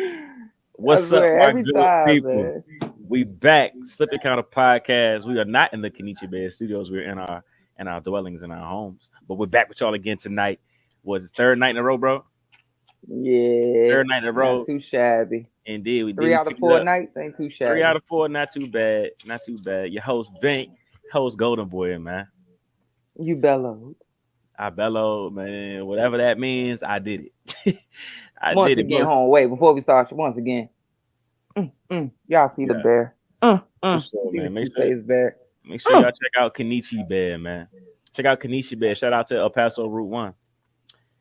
I What's up, swear, my every good time, people? man. We back. Slip Encounter Podcast. We are not in the Kenichi Bed Studios. We're in our dwellings in our homes. But we're back with y'all again tonight. Was it third night in a row, bro? Yeah, Third night in a not row. too shabby. Indeed, we did. Three We out of picked it four up. nights ain't too 3 out shabby. of 4, not too bad. Not too bad. Your host Bank, host Golden Boy, man. You bellowed. I bellow, man. Whatever that means, I did it. I Once did it, again, bro. home. Wait, before we start, once again. Y'all see the Yeah, bear. for You sure, see the man. two-faced bear. Make sure y'all check out Kenichi Bear, man. Check out Kenichi Bear. Shout out to El Paso Route One,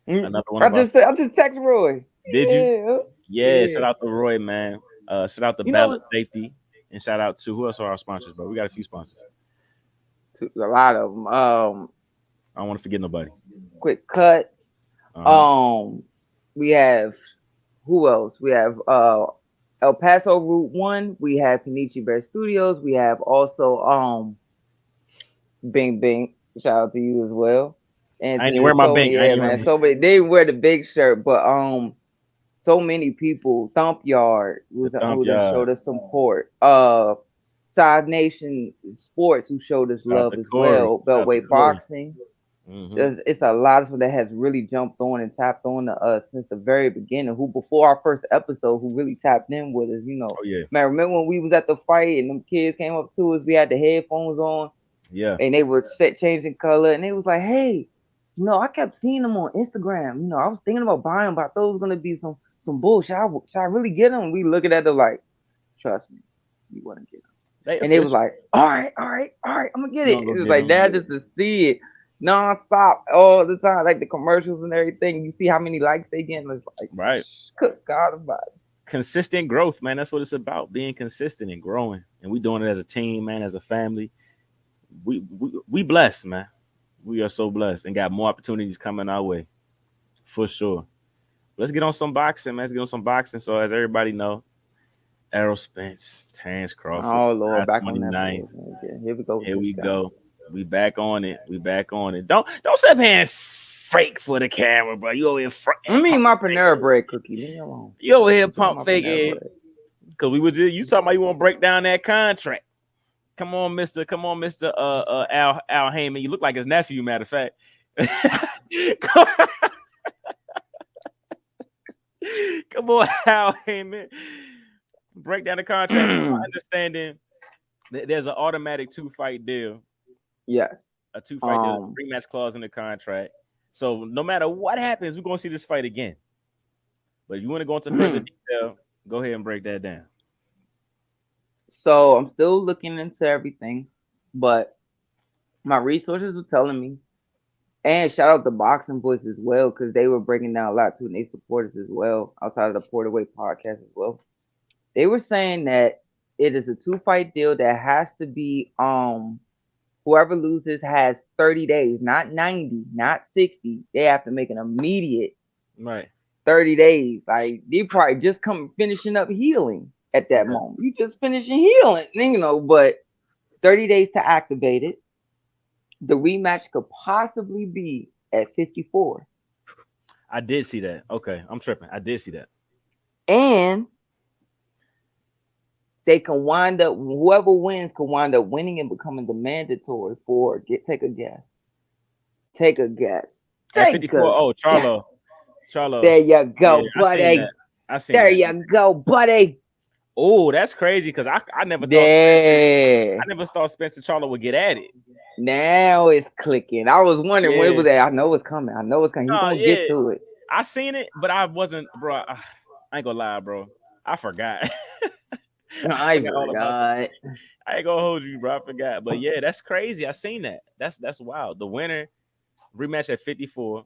another one I of our. just said, I just text Roy. Did you? Yeah, Yeah. yeah. Shout out to Roy, man. Shout out to You know Ballot what's Safety, and shout out to who else are our sponsors, bro? We got a few sponsors. a lot of them. I don't want to forget nobody. Quick cuts. Uh huh. Um, we have who else? We have El Paso Route One. We have Kenichi Bear Studios. We have also Bing Bing. Shout out to you as well. And I ain't even wear there's my so bank. I ain't yeah, even wear man. my. So many. They wear the big shirt, but so many people. Thump Yard The thump who done yard. showed us support. Side Nation Sports who showed us Shout out love to as Corey. well. Shout out to Beltway Corey. Boxing. Mm-hmm. It's a lot of people that has really jumped on and tapped on to us since the very beginning. Who before our first episode, who really tapped in with us. Oh yeah. Man, remember when we was at the fight and them kids came up to us? We had the headphones on Yeah. and they were set changing color, and they was like, "Hey, I kept seeing them on Instagram. I was thinking about buying, them, but I thought it was gonna be some bullshit. Should I really get them?" We looking at them like, "Trust me, you want to get them." They And they was official. like, all right, I'm gonna get You it. gonna go It was get like them? that just to see it non-stop all the time, like the commercials and everything. You see how many likes they get, and it's like, Right. good God about it. Consistent growth, man. That's what it's about. Being consistent and growing. And we doing it as a team, man, as a family. We blessed, man. We are so blessed and got more opportunities coming our way. For sure. Let's get on some boxing, man. Let's get on some boxing. So as everybody know, Errol Spence, Terrence Crawford, Oh Lord, July back on that 29th. bullshit again. Here we go with Here this we guy. go. We back on it. We back on it. Don't sit here and fake for the camera, bro. You over here I mean, pump my fake. Panera bread cookie. Leave me alone. You over here I'm talking pump about Panera faking. bread. Cause we was just, you talking about you want to break down that contract. Come on, Mister. Come on, Mister. Al Heyman. You look like his nephew. Matter of fact. Come on, Al Heyman. Break down the contract. From my understanding, there's an automatic 2-fight deal. Yes. A 2-fight deal, Um. rematch clause in the contract. So no matter what happens, we're gonna see this fight again. But if you want to go into further detail, go ahead and break that down. So I'm still looking into everything, but my resources were telling me, and shout out to Boxing Voice as well, because they were breaking down a lot too, and they support us as well outside of the Porterway podcast as well. They were saying that it is a 2-fight deal that has to be whoever loses has 30 days, not 90, not 60. They have to make an immediate Right. 30 days. Like they probably just come finishing up healing at that Yeah. moment. You just finishing healing, but 30 days to activate it. The rematch could possibly be at 54. I did see that. Okay, I'm tripping. I did see that. And they can wind up, whoever wins can wind up winning and becoming the mandatory for, take a guess. Take a guess. At Take 54, a oh, guess. Charlo. There you Yeah, go, I seen that. buddy. I seen There that. you go, buddy. Oh, that's crazy because I never thought There. I never thought Spencer Charlo would get at it. Now it's clicking. I was wondering when it Yeah. was at. I know it's coming. I know it's coming. He's No, gonna get yeah. to it. I seen it, but I wasn't, bro. I ain't gonna lie, bro. I forgot. I I forgot all about that. forgot. I ain't gonna hold you, bro. I forgot. But yeah, that's crazy. I seen that. That's wild. The winner rematch at 54,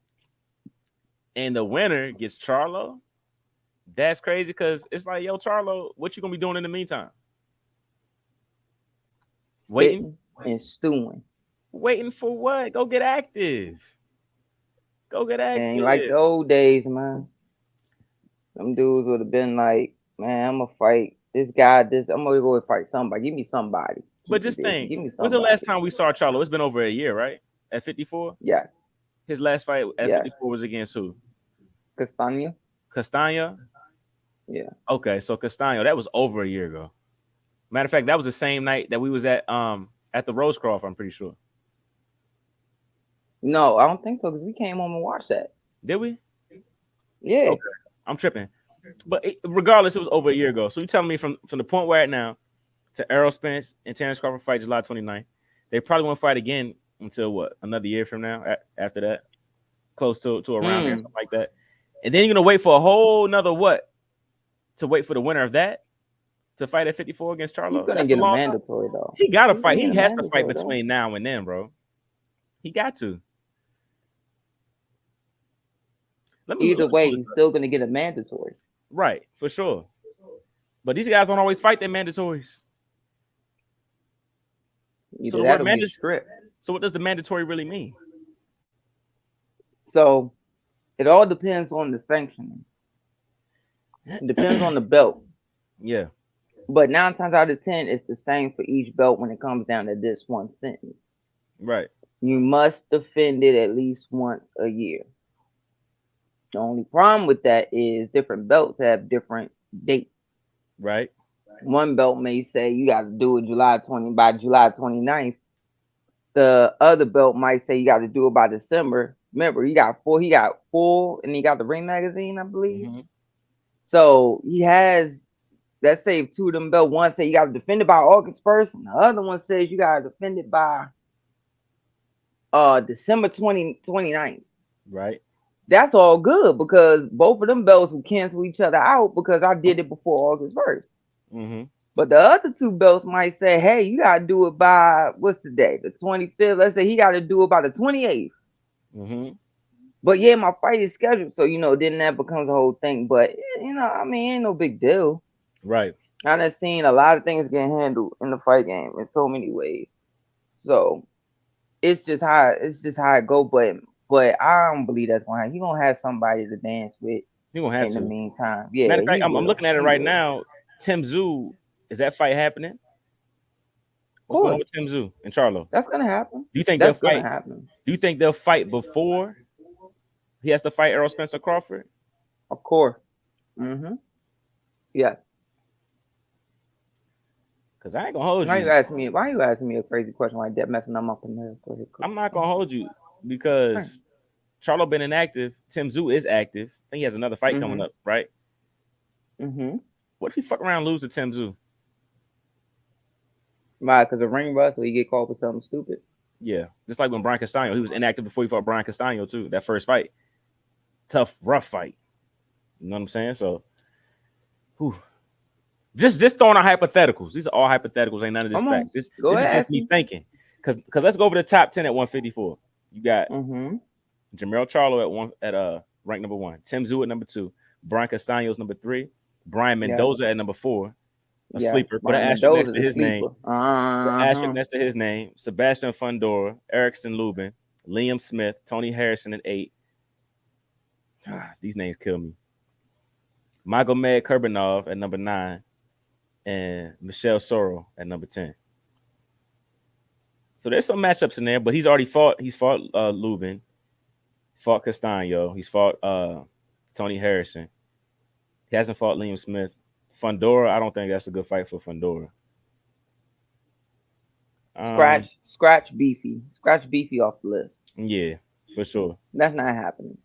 and the winner gets Charlo. That's crazy because it's like, yo, Charlo, what you gonna be doing in the meantime? Waiting, Sitting and stewing. waiting for what? Go get active. Go get Ain't like active. the old days, man. Them dudes would have been like, man, I'm gonna fight this guy. I'm gonna go and fight somebody. Give me somebody. But Keep it just busy. think, Give me when's the last somebody. time we saw Charlo? It's been over a year, right? At 54, Yes, his last fight at yes. 54 was against who? Castagna. Castagna. Yeah. Okay, so Castaño, that was over a year ago. Matter of fact, that was the same night that we was at the Rose Croft. I'm pretty sure. No, I don't think so because we came home and watched that. Did we? Yeah. Okay, I'm tripping. But regardless, it was over a year ago. So you telling me from the point we're at now to Errol Spence and Terrence Crawford fight July 29th, they probably won't fight again until what, another year from now? After that, close to around there, Hmm. something like that. And then you're gonna wait for a whole another what to wait for the winner of that to fight at 54 against He's Charlo. gonna That's a get a long time. mandatory though. He got to He's gonna fight. get He a has to fight mandatory though. between now and then, bro. He got to. Either Let me way, pull this he's up. still gonna get a mandatory. Right, for sure. But these guys don't always fight their mandatories. So Either the that word or get mandatory. stripped. So what does the mandatory really mean? So it all depends on the sanctioning. It depends on the belt. Yeah. But 9 times out of 10, it's the same for each belt when it comes down to this one sentence. Right. You must defend it at least once a year. The only problem with that is different belts have different dates. Right. One belt may say you got to do it by July 29th. The other belt might say you got to do it by December. Remember, he got four, and he got the Ring Magazine, I believe. Mm-hmm. So he has, let's say, two of them belts. One say you got to defend it by August 1st, and the other one says you got to defend it by December 29th. Right. That's all good because both of them belts will cancel each other out because I did it before August 1st. Mm-hmm. But the other two belts might say, hey, you got to do it by, what's the day? The 25th. Let's say he got to do it by the 28th. Mm-hmm. But yeah, my fight is scheduled. So, then that becomes the whole thing. But, I mean, ain't no big deal. Right. I done seen a lot of things get handled in the fight game in so many ways. So it's just how it go. But I don't believe that's going to happen. He going to have somebody to dance with You're gonna have in the to. meantime. Matter Yeah, of fact, he I'm will. looking at it He right will. now. Tim Zoo, is that fight happening? Of What's going on course. with Tim Zoo and Charlo? That's going to happen. Do you think they'll That's going to fight? happen. Do you think they'll fight before he has to fight Errol Spencer Crawford? Of course. Mm-hmm. Yeah. Because I ain't gonna hold Why you you. asking me? Why you asking me a crazy question like that, messing them up in there? Go ahead, I'm not go gonna hold you because Charlo been inactive. Tim Zoo is active. I think he has another fight coming Mm-hmm. up, right? Mm-hmm. What if he fuck around and lose to Tim Zoo? Why? Because of ring rust, or you get called for something stupid. Yeah, just like when Brian Castaño, he was inactive before he fought Brian Castaño too. That first fight, tough, rough fight. You know what I'm saying? So, whew. Just throwing out hypotheticals. These are all hypotheticals. Ain't none of this Come on, fact. This go this is ahead, just ask me me. thinking. Cause let's go over the top 10 at 154. You got Mm-hmm. Jamel Charlo at rank number 1, Tim Zoo at number 2, Brian Castaño's number 3, Brian Yeah. Mendoza at number 4, a Yes. sleeper. Put an Brian asterisk next Mendoza, to the his name. sleeper. Put an asterisk Uh-huh. next to his name. Sebastian Fundora, Erickson Lubin, Liam Smith, Tony Harrison at 8. These names kill me. Magomed Kurbanov at number 9, and Michelle Sorrell at number 10. So there's some matchups in there, but he's already fought. He's fought Lubin, fought Castaño. He's fought Tony Harrison. He hasn't fought Liam Smith. Fundora, I don't think that's a good fight for Fundora. Scratch Beefy off the list. Yeah, for sure. That's not happening.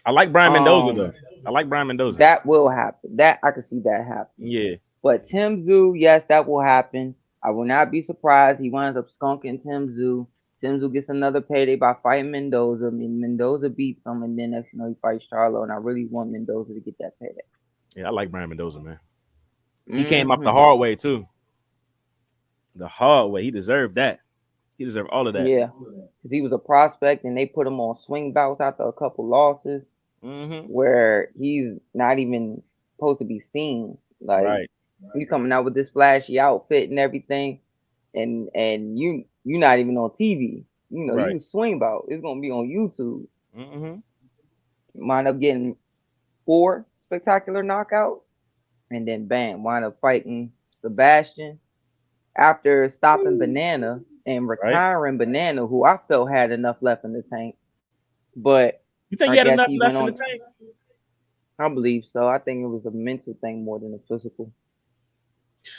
I like Brian Mendoza Um, though. I like Brian Mendoza. that will happen. That I can see that happening. Yeah, But Tim Zoo, yes, that will happen. I will not be surprised he winds up skunking Tim Zoo. Tim Zoo gets another payday by fighting Mendoza. I mean, Mendoza beats him, and then next he fights Charlo. And I really want Mendoza to get that payday. yeah, I like Brian Mendoza, man. He came up the Mm-hmm. hard way too. The hard way. He deserved that. He deserved all of that. Yeah, because he was a prospect, and they put him on swing bouts after a couple losses, Mm-hmm. where he's not even supposed to be seen. Like Right. he's coming out with this flashy outfit and everything, and you not even on TV. Right. You swing bout. It's gonna be on YouTube. Mm-hmm. Wind up getting 4 spectacular knockouts, and then bam, wind up fighting Sebastian after stopping Banana and Right. retiring Banana, who I felt had enough left in the tank. But You think I he had guess enough he went left in the on. tank? I believe so. I think it was a mental thing more than a physical.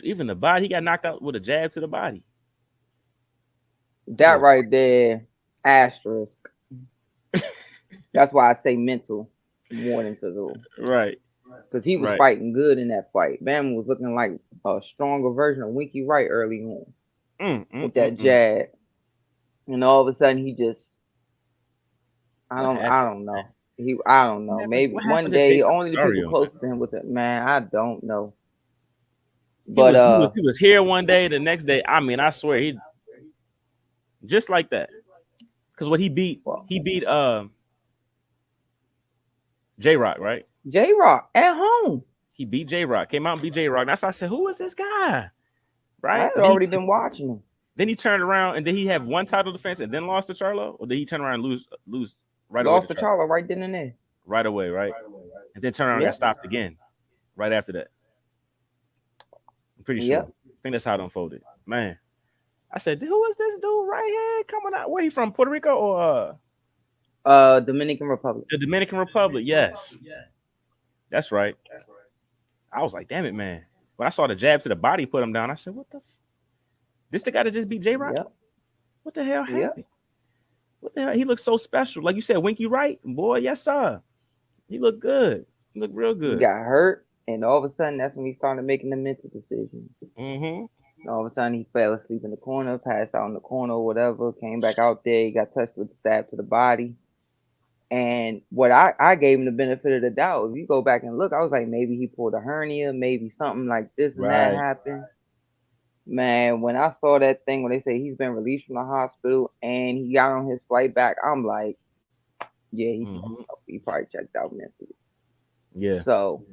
Even the body, he got knocked out with a jab to the body. It That was right there, asterisk. That's why I say mental more than physical. right, Because he was right. fighting good in that fight. Bam was looking like a stronger version of Winky Wright early on Mm, mm, with mm, that mm. jab. And all of a sudden he just What I happened? don't know. I don't know. Maybe What one happened to day Jason only the people Rosario, man? closest to him was it, man, I don't know. He But was he was he was here one day, the next day. I mean, I swear he just like that. Because what well, he beat J Rock, right? J Rock at home. He beat J Rock, came out and beat J Rock. That's why I said, who is this guy? I Right? had already been watching him. Then he turned around and did he have one title defense and then lost to Charlo? Or did he turn around and lose right away to Lost to Charlo? Charlo right then and there. Right away, right? And then turn around and got Yep. stopped again right after that. I'm pretty sure. Yep. I think that's how it unfolded. Man. I said, who is this dude right here coming out? Where he from? Puerto Rico or Dominican Republic. the Dominican Republic? Yes. That's right. I was like, damn it, man. When I saw the jab to the body put him down, I said, what the this the guy that just beat J Rock? Yep. What the hell Yep. happened? What the hell? He looked so special. Like you said, Winky Wright. Boy, yes, sir. He looked good. He looked real He good. got hurt, and all of a sudden that's when he started making the mental decisions. Mm-hmm. And all of a sudden he fell asleep in the corner, passed out in the corner or whatever, came back out there, he got touched with the stab to the body. And what I gave him the benefit of the doubt. If you go back and look, I was like, maybe he pulled a hernia, maybe something like this and that Right. happened. Man, when I saw that thing when they say he's been released from the hospital and he got on his flight back, I'm like, yeah, Mm-hmm. he probably checked out mentally. Yeah. So,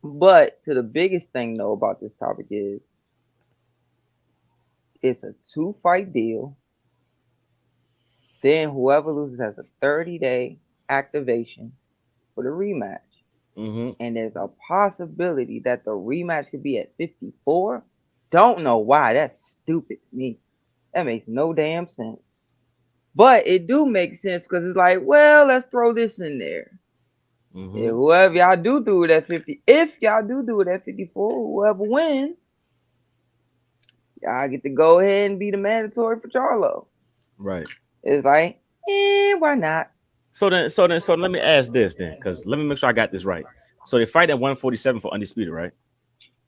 but to the biggest thing though about this topic is it's a 2 fight deal. Then whoever loses has a 30-day activation for the rematch. Mm-hmm. And there's a possibility that the rematch could be at 54. Don't know why. That's stupid to me. That makes no damn sense. But it do make sense because it's like, well, let's throw this in there. Mm-hmm. Yeah, whoever y'all do it at 50, if y'all do it at 54, whoever wins, y'all get to go ahead and be the mandatory for Charlo. Right. It's like, why not? So let me ask this then, because let me make sure I got this right. So they fight at 147 for undisputed, right?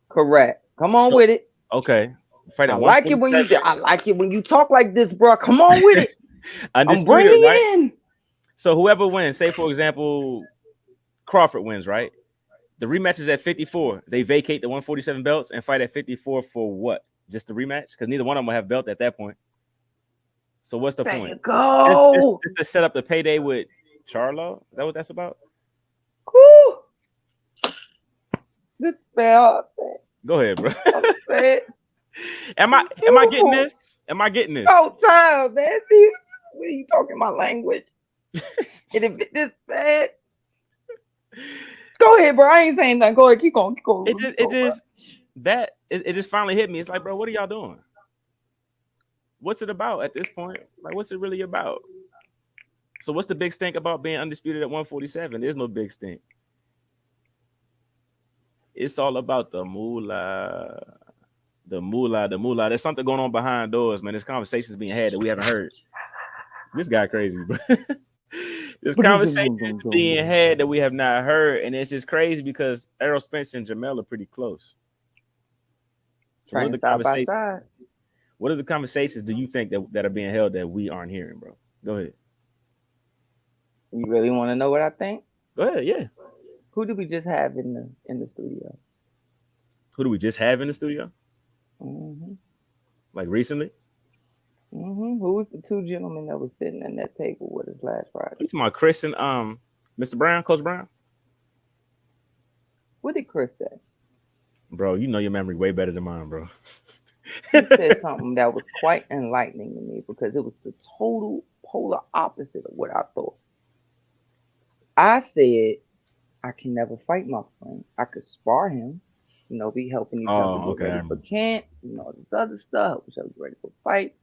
Correct. Come on So with it. okay. Fight I at like it when you 147. I like it when you talk like this, bro. Come on with it. I'm Undisputed, bringing right? in. So whoever wins, say for example, Crawford wins, right? The rematch is at 54. They vacate the 147 belts and fight at 54 for what? Just the rematch? Because neither one of them will have belt at that point. So what's the There point? you go. Just to set up the payday with Charlo? Is that what that's about? Woo. This bell. Go ahead, bro. Upset. am I getting this? Am I getting this? Oh, time, man. See, when you talking my language, and if it this bad, go ahead, bro. I ain't saying nothing. Go ahead, keep going, keep going. It just finally hit me. It's like, bro, what are y'all doing? What's it about at this point? Like, what's it really about? So what's the big stink about being undisputed at 147? There's no big stink. It's all about the moolah. The moolah, the moolah. There's something going on behind doors, man. There's conversations being had that we haven't heard. This guy crazy, bro. There's conversations being had that we have not heard, and it's just crazy because Errol Spence and Jamel are pretty close. So Training side by side. what are the conversations do you think that are being held that we aren't hearing, bro? Go ahead. You really want to know what I think? Go ahead, yeah. Who did we just have in the studio? Who do we just have in the studio? Mm-hmm. Like recently? Mm-hmm. Who was the two gentlemen that was sitting at that table with us last Friday? You talking about Chris and Mr. Brown, Coach Brown? What did Chris say? Bro, you know your memory way better than mine, bro. He said something that was quite enlightening to me because it was the total polar opposite of what I thought. I said I can never fight my friend. I could spar him, be helping each other Oh, get okay. ready for camp, all this other stuff, help each other get ready for fight.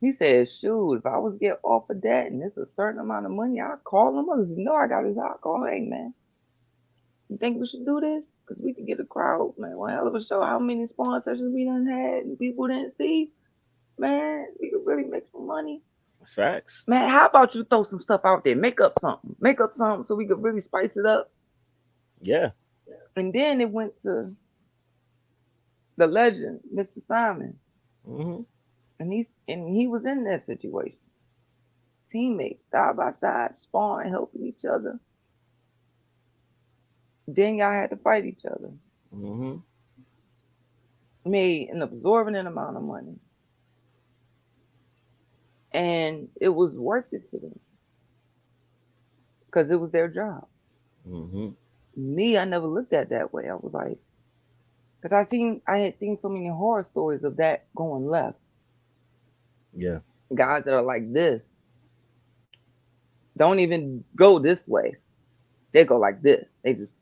He said, shoot, if I was get offered that and it's a certain amount of money, I'd call him up. You know I got his out. Call, hey man, you think we should do this? Because we could get a crowd, man. One hell of a show. How many spawn sessions we done had and people didn't see? Man, we could really make some money. That's facts. Man, how about you throw some stuff out there? Make up something. Make up something so we could really spice it up. Yeah. And then it went to the legend, Mr. Simon. Mm-hmm. And he was in that situation. Teammates, side by side, sparring, helping each other. Then y'all had to fight each other. Mm-hmm. Made an absorbent amount of money. And it was worth it for them. Because it was their job. Mm-hmm. Me, I never looked at it that way. I was like, because I had seen so many horror stories of that going left. Yeah. Guys that are like this don't even go this way. They go like this. They just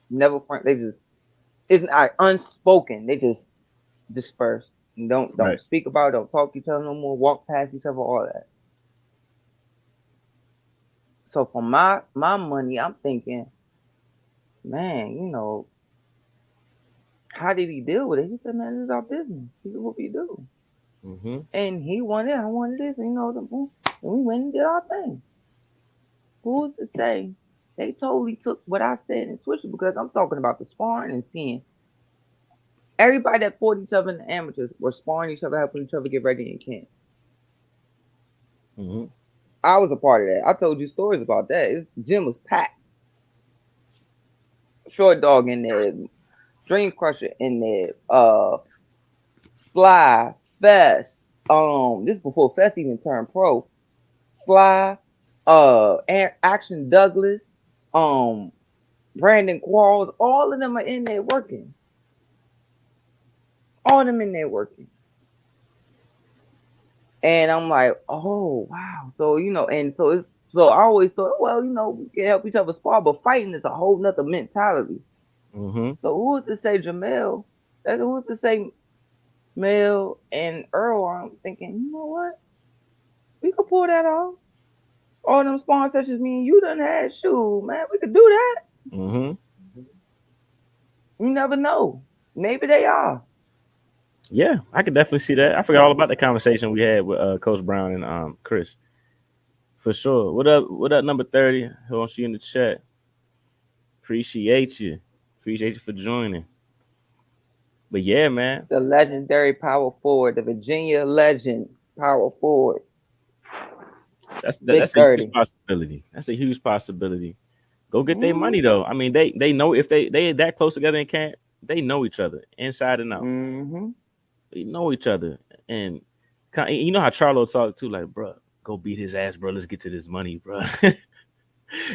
never. They just it's not unspoken. They just disperse. And don't Right. speak about it. Don't talk to each other no more. Walk past each other. All that. So for my money, I'm thinking, man, how did he deal with it? He said, man, this is our business. This is what we do. Mm-hmm. And he wanted it. I wanted this. And, and we went and did our thing. Who's to say they totally took what I said and switched it? Because I'm talking about the sparring and seeing everybody that fought each other in the amateurs were sparring each other, helping each other get ready in camp. Mm-hmm. I was a part of that. I told you stories about that. The gym was packed. Short Dog in there, Dream Crusher in there, Sly, Fest. This is before Fest even turned pro. Sly, Action Douglas, Brandon Quarles, all of them are in there working. All of them in there working. And I'm like, oh wow. So so I always thought, well, we can help each other spar, but fighting is a whole nother mentality. Mm-hmm. So who was to say Jamel? Who was to say Mel and Earl? I'm thinking, you know what? We could pull that off. All them spawn sessions me and you done had. Shoot, man, we could do that. Mm-hmm. You never know. Maybe they are. Yeah, I could definitely see that. I forgot all about the conversation we had with Coach Brown and Chris. For sure. What up? What up, number 30? Who wants you in the chat? Appreciate you. Appreciate you for joining. But yeah, man. The legendary power forward, the Virginia legend power forward. That's Big a 30. huge possibility. That's a huge possibility. Go get their Mm-hmm. money though. I mean, they know if they that close together in camp, they know each other inside and out. Mm-hmm. They know each other, and you know how Charlo talked too. Like, bro, go beat his ass, bro. Let's get to this money, bro.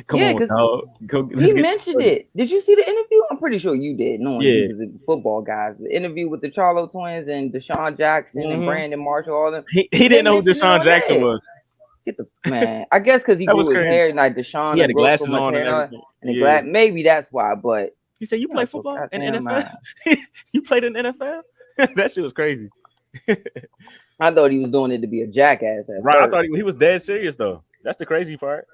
Come Yeah, on, because dog. he Let's get. mentioned it. Did you see the interview? I'm pretty sure you did, knowing you Yeah. was a football guys. The interview with the Charlo twins and Deshaun Jackson and Mm-hmm. Brandon Marshall, all them. He They didn't know who mentioned it Deshaun on Jackson there. was. Get the man. I guess because he That was grew his crazy. hair, and like Deshaun He had had the grow so glasses much on hair and and all, everything. and the Yeah. maybe that's why. But He said, "You you play so football in goddamn NFL? mind. You played in NFL? That shit was crazy." I thought he was doing it to be a jackass at Right. I first. thought he was dead serious though. That's the crazy part.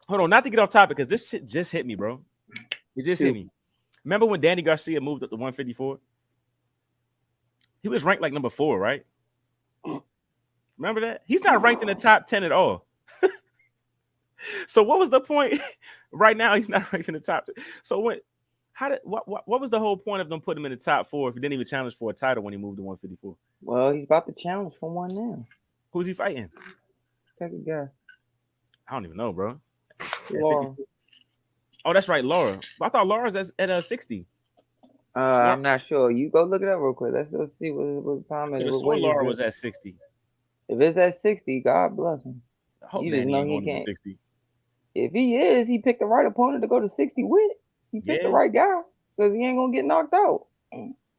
Hold on, not to get off topic because this shit just hit me, bro. It just hit Shoot. me. Remember when Danny Garcia moved up to 154? He was ranked like number 4, right? Remember that? He's not ranked in the top 10 at all. So what was the point? Right now, he's not ranked in the top 10. So what was the whole point of them putting him in the top 4 if he didn't even challenge for a title when he moved to 154? Well, he's about to challenge for one now. Who's he fighting? Take a guess. I don't even know, bro. Laura. Oh, that's right, Laura. I thought Laura's at 60. I'm not sure. You go look it up real quick. Let's see what time I it could is. have What sworn weight Laura is was it? at 60. If it's at 60, God bless him. I hope You just Danny know ain't he going to can't. 60. If he is, he picked the right opponent to go to 60 with. He picked the Yeah, right guy because he ain't gonna get knocked out.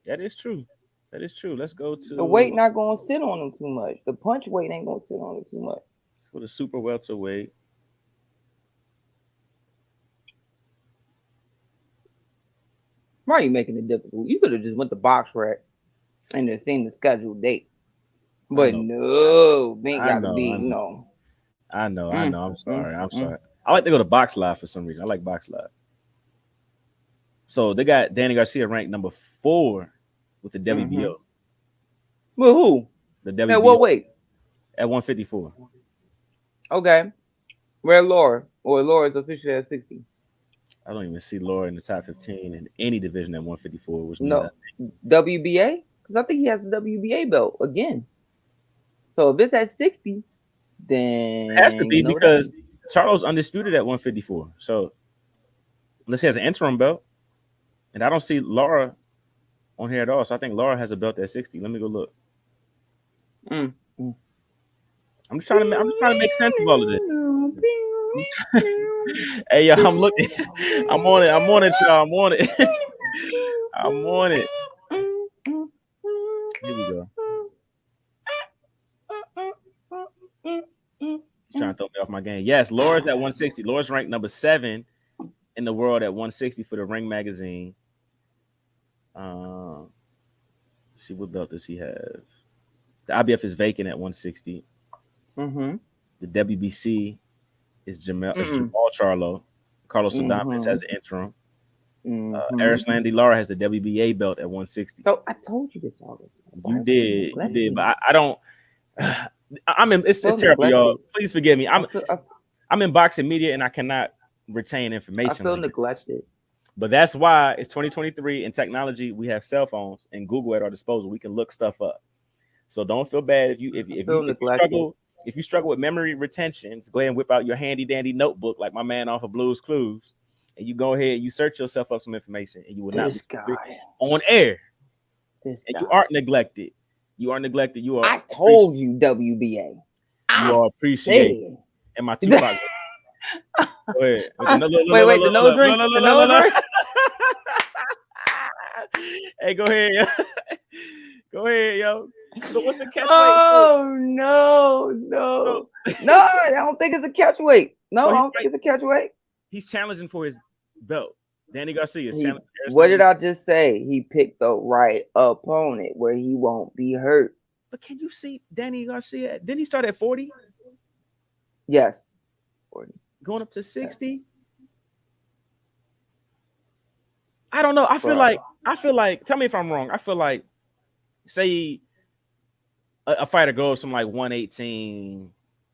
that is true. That is true. Let's go The weight to not gonna sit on him too much. The punch weight ain't gonna sit on him too much. the super welterweight. Why are you making it difficult? You could have just went to box rec and then seen the scheduled date. I But know. no, Bink I got to know. be, I know. no. I know. I Mm, know. I'm mm, sorry. I'm mm. sorry. I like to go to Box Live for some reason. I like Box Live. So they got Danny Garcia ranked number 4 with the Mm-hmm. WBO. Well, who? The Now, what WBO weight? at 154. Okay. Where Laura? Or Laura's officially at 60. I don't even see Laura in the top 15 in any division at 154, which means No. WBA? Because I think he has the WBA belt again. So if it's at 60, it has to then you be know that. because Charlo's undisputed at 154. So unless he has an interim belt, and I don't see Laura on here at all. So I think Laura has a belt at 60. Let me go look. Mm. Mm. I'm just trying to make sense of all of this. Hey, yo, I'm looking. I'm on it. I'm on it, y'all. I'm on it. I'm on it. Here we go. Trying to throw me off my game. Yes, Laura's at 160. Laura's ranked number 7 in the world at 160 for the Ring magazine. Let's see, what belt does he have? The IBF is vacant at 160. Mm-hmm. The WBC is Jamal Mm-mm. Charlo. Carlos Adames Mm-hmm. has the interim. Mm-hmm. Arislan Lara has the WBA belt at 160. So I told you this already. Why You are you did, but neglecting? I don't. I'm in. I It's feel terrible, y'all. neglected. Please forgive me. I feel I, I'm in boxing media and I cannot retain I information feel like this. neglected. But that's why it's 2023 in technology. We have cell phones and Google at our disposal. We can look stuff up. So don't feel bad if you if, I if feel you if you neglected. struggle if you struggle with memory retention. Go ahead and whip out your handy dandy notebook like my man off of Blues Clues, and you go ahead and you search yourself up some information, and you will not This be guy. on air. This And you guy. aren't neglected. You are neglected. I told you WBA. You I are appreciated. said. And my Tupac. Go ahead. Wait, the nose ring? The nose ring? Hey, go ahead, yo. Go ahead, yo. So what's the catch weight? Oh no, So, no. No, I don't think it's a catch weight. No, so I he's don't think it's a catch weight. he's challenging for his belt. Danny Garcia is He challenging. what did I just say? He picked the right opponent where he won't be hurt. But can you see Danny Garcia? Didn't he start at 40, Yes. going up to 60? I don't know. I feel like. Tell me if I'm wrong. I feel like, say, a fighter goes from like 118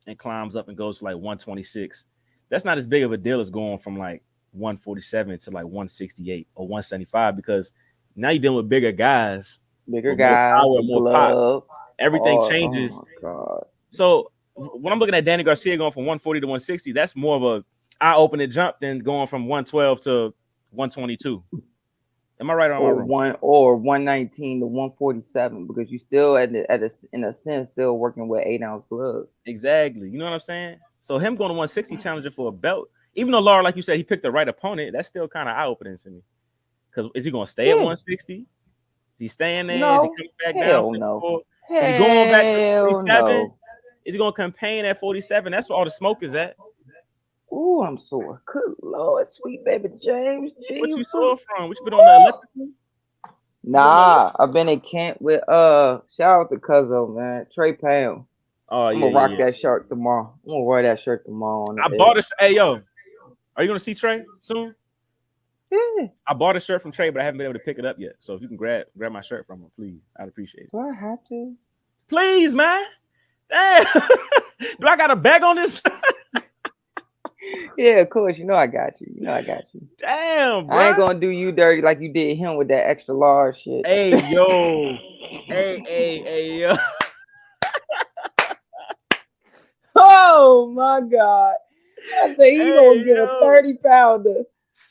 and climbs up and goes to like 126. That's not as big of a deal as going from like 147 to like 168 or 175 because now you're dealing with bigger guys, Bigger with more guys, power, the more pop. glove. Everything Oh changes. my god. So when I'm looking at Danny Garcia going from 140 to 160, that's more of a eye-opening jump than going from 112 to 122. Am I right or am I wrong? 119 to 147 because you still in a sense still working with 8-ounce gloves. Exactly. You know what I'm saying? So him going to 160 challenging for a belt, even though Laura, like you said, he picked the right opponent, that's still kind of eye-opening to me. Because is he going to stay at 160? Is he staying there? Is he No. coming back Hell down? no. Is he going back to Hell 47? no. Is he going to campaign at 47? That's where all the smoke is at. Ooh, I'm sore. Good Lord, sweet baby James. What you Jesus. saw from? What you been on the electrical? Nah, I've been in camp with shout out to Cuzzo, man. Trey Pound. Oh I'm yeah, gonna rock yeah. that shirt tomorrow. I'm gonna wear that shirt tomorrow on the I bought a. Hey yo, are you gonna see Trey soon? Yeah. I bought a shirt from Trey, but I haven't been able to pick it up yet. So if you can grab my shirt from him, please, I'd appreciate it. Do I have to? Please, man. Damn. Do I got a bag on this? Yeah, of course. You know I got you. Damn, bro. I ain't gonna do you dirty like you did him with that extra large shit. Hey, yo. hey, yo. Oh my god. I said he gonna get a 30-pounder.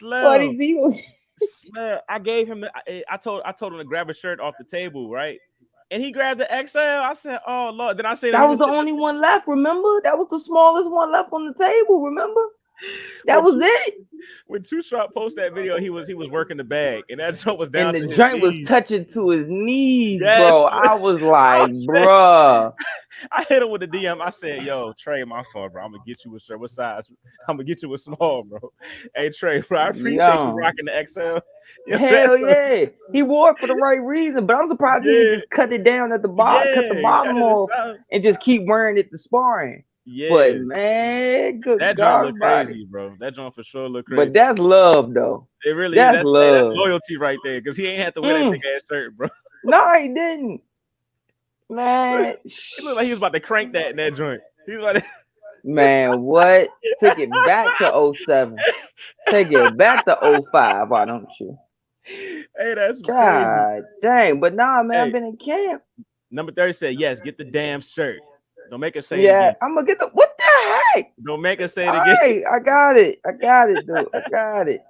What is he? Slim. I gave him. I told him to grab a shirt off the table, right? And he grabbed the XL. I said, "Oh Lord!" Then I said, That was the only one left. Remember, that was the smallest one left on the table. Remember? That when was Too, it. when Too Short posted that video, he was working the bag, and that joint was And down the to his joint was knees. touching to his knees, bro. Yes, I was I like, said, bruh. I hit him with the DM. I said, "Yo, Trey, my fault, bro. I'm gonna get you a shirt. What size? I'm gonna get you a small, bro. Hey, Trey, bro, I appreciate you Young. rocking the XL. Yo, that, Hell yeah. He wore it for the right reason, but I'm surprised he didn't yeah, just cut it down at the bottom, cut the yeah, you bottom added a off sound. and just keep wearing it to sparring. But Yeah, man, good that joint God look Almighty. crazy, bro. That joint for sure look But crazy. that's love though. It really is. That's That's love. loyalty right there, because he ain't had to wear that big Mm. ass shirt, bro. No, he didn't. Man, It looked like he was about to crank that in that joint. He was about to. man, what? Took it back to '07. Take it back to '05, why don't you? Hey, that's crazy. God dang. But nah, man, I've Hey, been in camp. number 30 said, yes, get the damn shirt. Don't make us say it Yeah, again. I'm gonna get the what the heck? Don't make us say it All again. right, I got it. I got it, dude. I got it.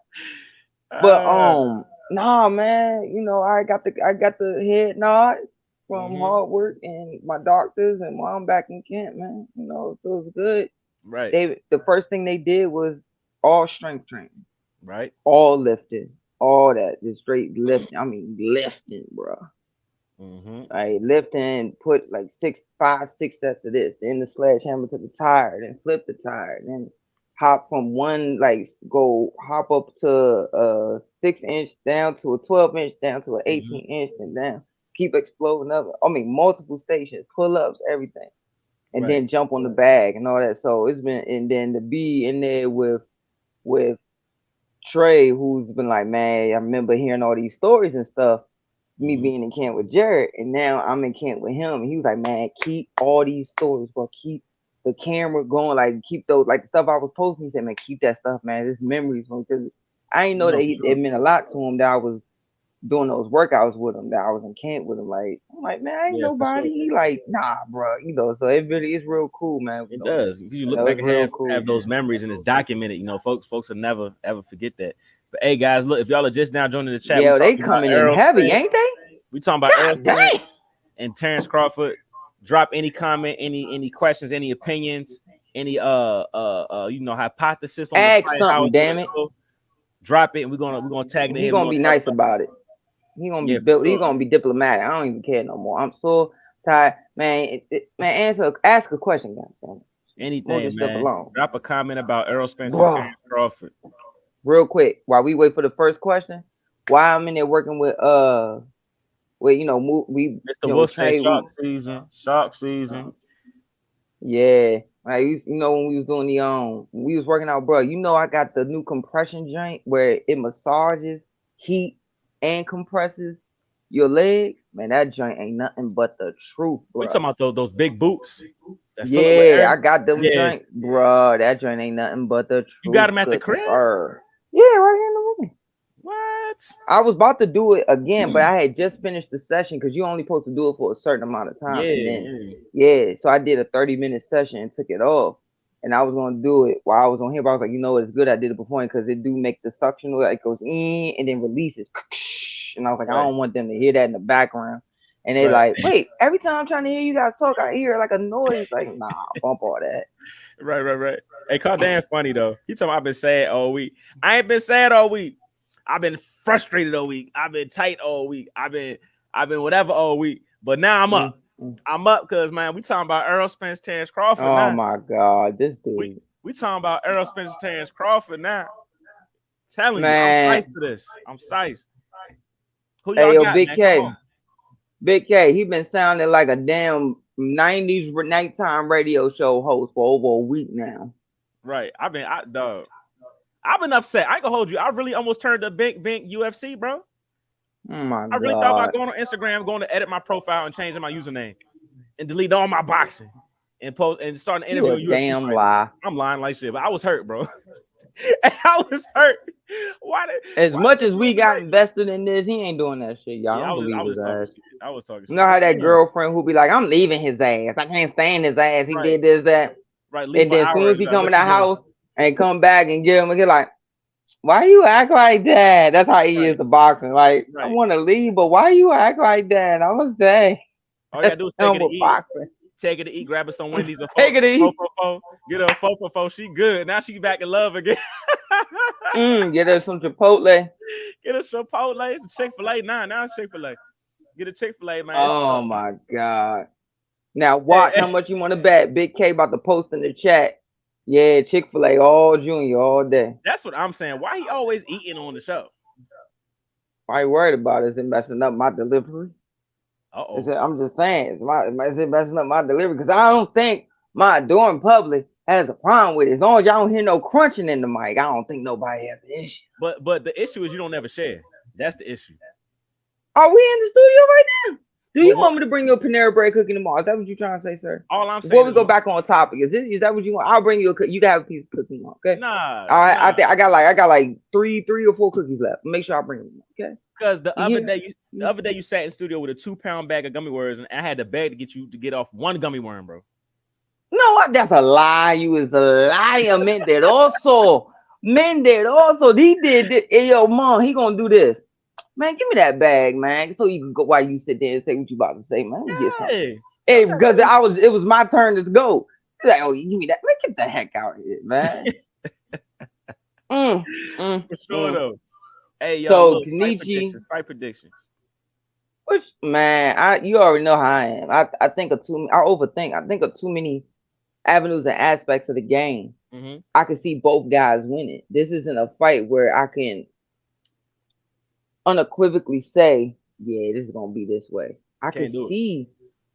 But Uh, nah, man. You know, I got the head nod from mhm. hard work and my doctors, and while I'm back in camp, man. You know, it feels good. Right, The first thing they did was all strength training, right. all lifting, all that, just straight lifting. I mean, lifting, bro. Hmm. I lifting, put like 6 sets of this, then the sledgehammer to the tire, then flip the tire, then hop from one like go hop up to a 6 inch down to a 12 inch down to an Hmm. 18 inch and down. Keep exploding up. I mean, multiple stations, pull ups, everything, and Right. then jump on the bag and all that. So it's been, and then to be in there with Trey, who's been like, man, I remember hearing all these stories and stuff, me Hmm. being in camp with Jared, and now I'm in camp with him. And he was like, man, keep all these stories, bro. Keep the camera going, like keep those, like the stuff I was posting. He said, man, keep that stuff, man. This memories from, because I didn't know that No, for it sure. meant a lot to him that I was doing those workouts with him, that I was in camp with him. Like, I'm like, man, I ain't Yeah, for nobody. sure. He like, nah, bro. You know, so it really is real cool, man. It does. You You look know, back it's and real have cool. those memories, and it's documented. You know, folks will never ever forget that. But hey, guys, look, if y'all are just now joining the chat, we Yeah, they talking about coming in Errol heavy, Spence. ain't they? We talking about Errol God Spence dang. and Terrence Crawford. Drop any comment, any questions, any opinions, any hypothesis on the Ask fight, how something, it's gonna damn it. go. Drop it, and we're gonna tag it in He here. We're gonna gonna be talk nice about about it. He gonna it. be Yeah, for built. He sure. gonna be diplomatic. I don't even care no more. I'm so tired, man. Man, ask a question, guys. Move Anything, this stuff man. along, Drop a comment about Errol Spence and bro. Terrence Crawford. Real quick, while we wait for the first question, while I'm in there working with we Mr. Wolf said Trey, shark we season. Shark uh, season. yeah. Like when we was doing when we was working out, bro. I got the new compression joint where it massages, heats, and compresses your legs. Man, that joint ain't nothing but the truth, We bro. talking about those big boots that fill up with Yeah, air. I got them Yeah, joint, bro. That joint ain't nothing but the you got truth, them at the good crib. sir. Yeah, right here in the room. What? I was about to do it again, but I had just finished the session because you only supposed to do it for a certain amount of time, and then Yeah. yeah, so I did a 30-minute session and took it off, and I was gonna do it while I was on here, but I was like, it's good I did it before because it do make the suction noise, like it goes in and then releases, and I was like, I Right. don't want them to hear that in the background. And they Right. like, wait, every time I'm trying to hear you guys talk, I hear like a noise. Like, nah, bump all that. Right. Hey, Carl Dan funny though. He told me I've been sad all week. I ain't been sad all week. I've been frustrated all week. I've been tight all week. I've been whatever all week. But now I'm up. Mm. I'm up because man, we talking about Errol Spence, Terrence Crawford Oh now. my God, this We dude, we talking about Errol Spence, Terrence Crawford now. Telling you, I'm man. sized for this. I'm sized. Who Hey y'all yo, got, Big man? Come K, on. Big K, he been sounding like a damn '90s nighttime radio show host for over a week now. Right. I've been upset. I ain't gonna hold you. I really almost turned to Bink UFC, bro. Oh my I really thought God, about going on Instagram, going to edit my profile and changing my username and delete all my boxing and post and starting you a interviewing UFC damn fighters. lie. I'm lying like shit, but I was hurt, bro. And I was hurt. Why As did much they as do it we to got Mike? invested in this, he ain't doing that shit, y'all. Yeah, Don't I believe was his talking ass. shit. I was talking You shit. know But how that come on. girlfriend who be like, I'm leaving his ass. I can't stand his ass. He Right. did this, that. Right. Leave And for then as soon hours. as he Like, come in what the you doing? house and come back and give him a get like, why you act like that? That's how he is Right. to boxing. Like, I Right. want to leave, but why you act like that? I was saying All you that's gotta do is take him it to with eat. boxing. take her to eat, grab her some Wendy's or Take it four easy. for four, get her a 4 for 4. She good. Now she back in love again. Get her some Chipotle. Get a Chipotle, some Chick-fil-A. Now it's Chick-fil-A. Get a Chick-fil-A, man. It's Oh up. my God. Now Hey, watch hey, how much you want to bet. Big K about to post in the chat. Yeah, Chick-fil-A all junior all day. that's what I'm saying. Why he always eating on the show? Why you worried about it? Is it messing up my delivery? Uh-oh. I'm just saying, is it messing up my delivery? Because I don't think my door in public has a problem with it. As long as y'all don't hear no crunching in the mic, I don't think nobody has an issue. But the issue is you don't ever share. That's the issue. Are we in the studio right now? Do But you what want me to bring you a Panera Bread cookie tomorrow? Is that what you're trying to say, sir? all I'm Before saying we is go back on topic, is that what you want? I'll bring you a cookie. You can have a piece of cookie tomorrow, okay? nah, All right, nah. I got like three or four cookies left. Make sure I bring them, okay? Because You the other day you sat in studio with a 2 pound bag of gummy worms, and I had to beg to get you to get off one gummy worm, bro. know what? That's a lie. You is a liar. Men did also. He did this. Hey, yo, mom, he gonna do this. Man, give me that bag, man. So you can go while you sit there and say what you about to say, man. Let me get something. Hey, Hey, that's how because it was my turn to go. He's like, oh, you give me that. Man, get the heck out of here, man. Mm, mm, for sure mm. though. Hey, yo, So look, Kenichi, fight predictions. which man, you already know how I am. I overthink. I think of too many avenues and aspects of the game. Mm-hmm. I can see both guys winning. This isn't a fight where I can unequivocally say, yeah, this is gonna be this way. I could Can't do it. see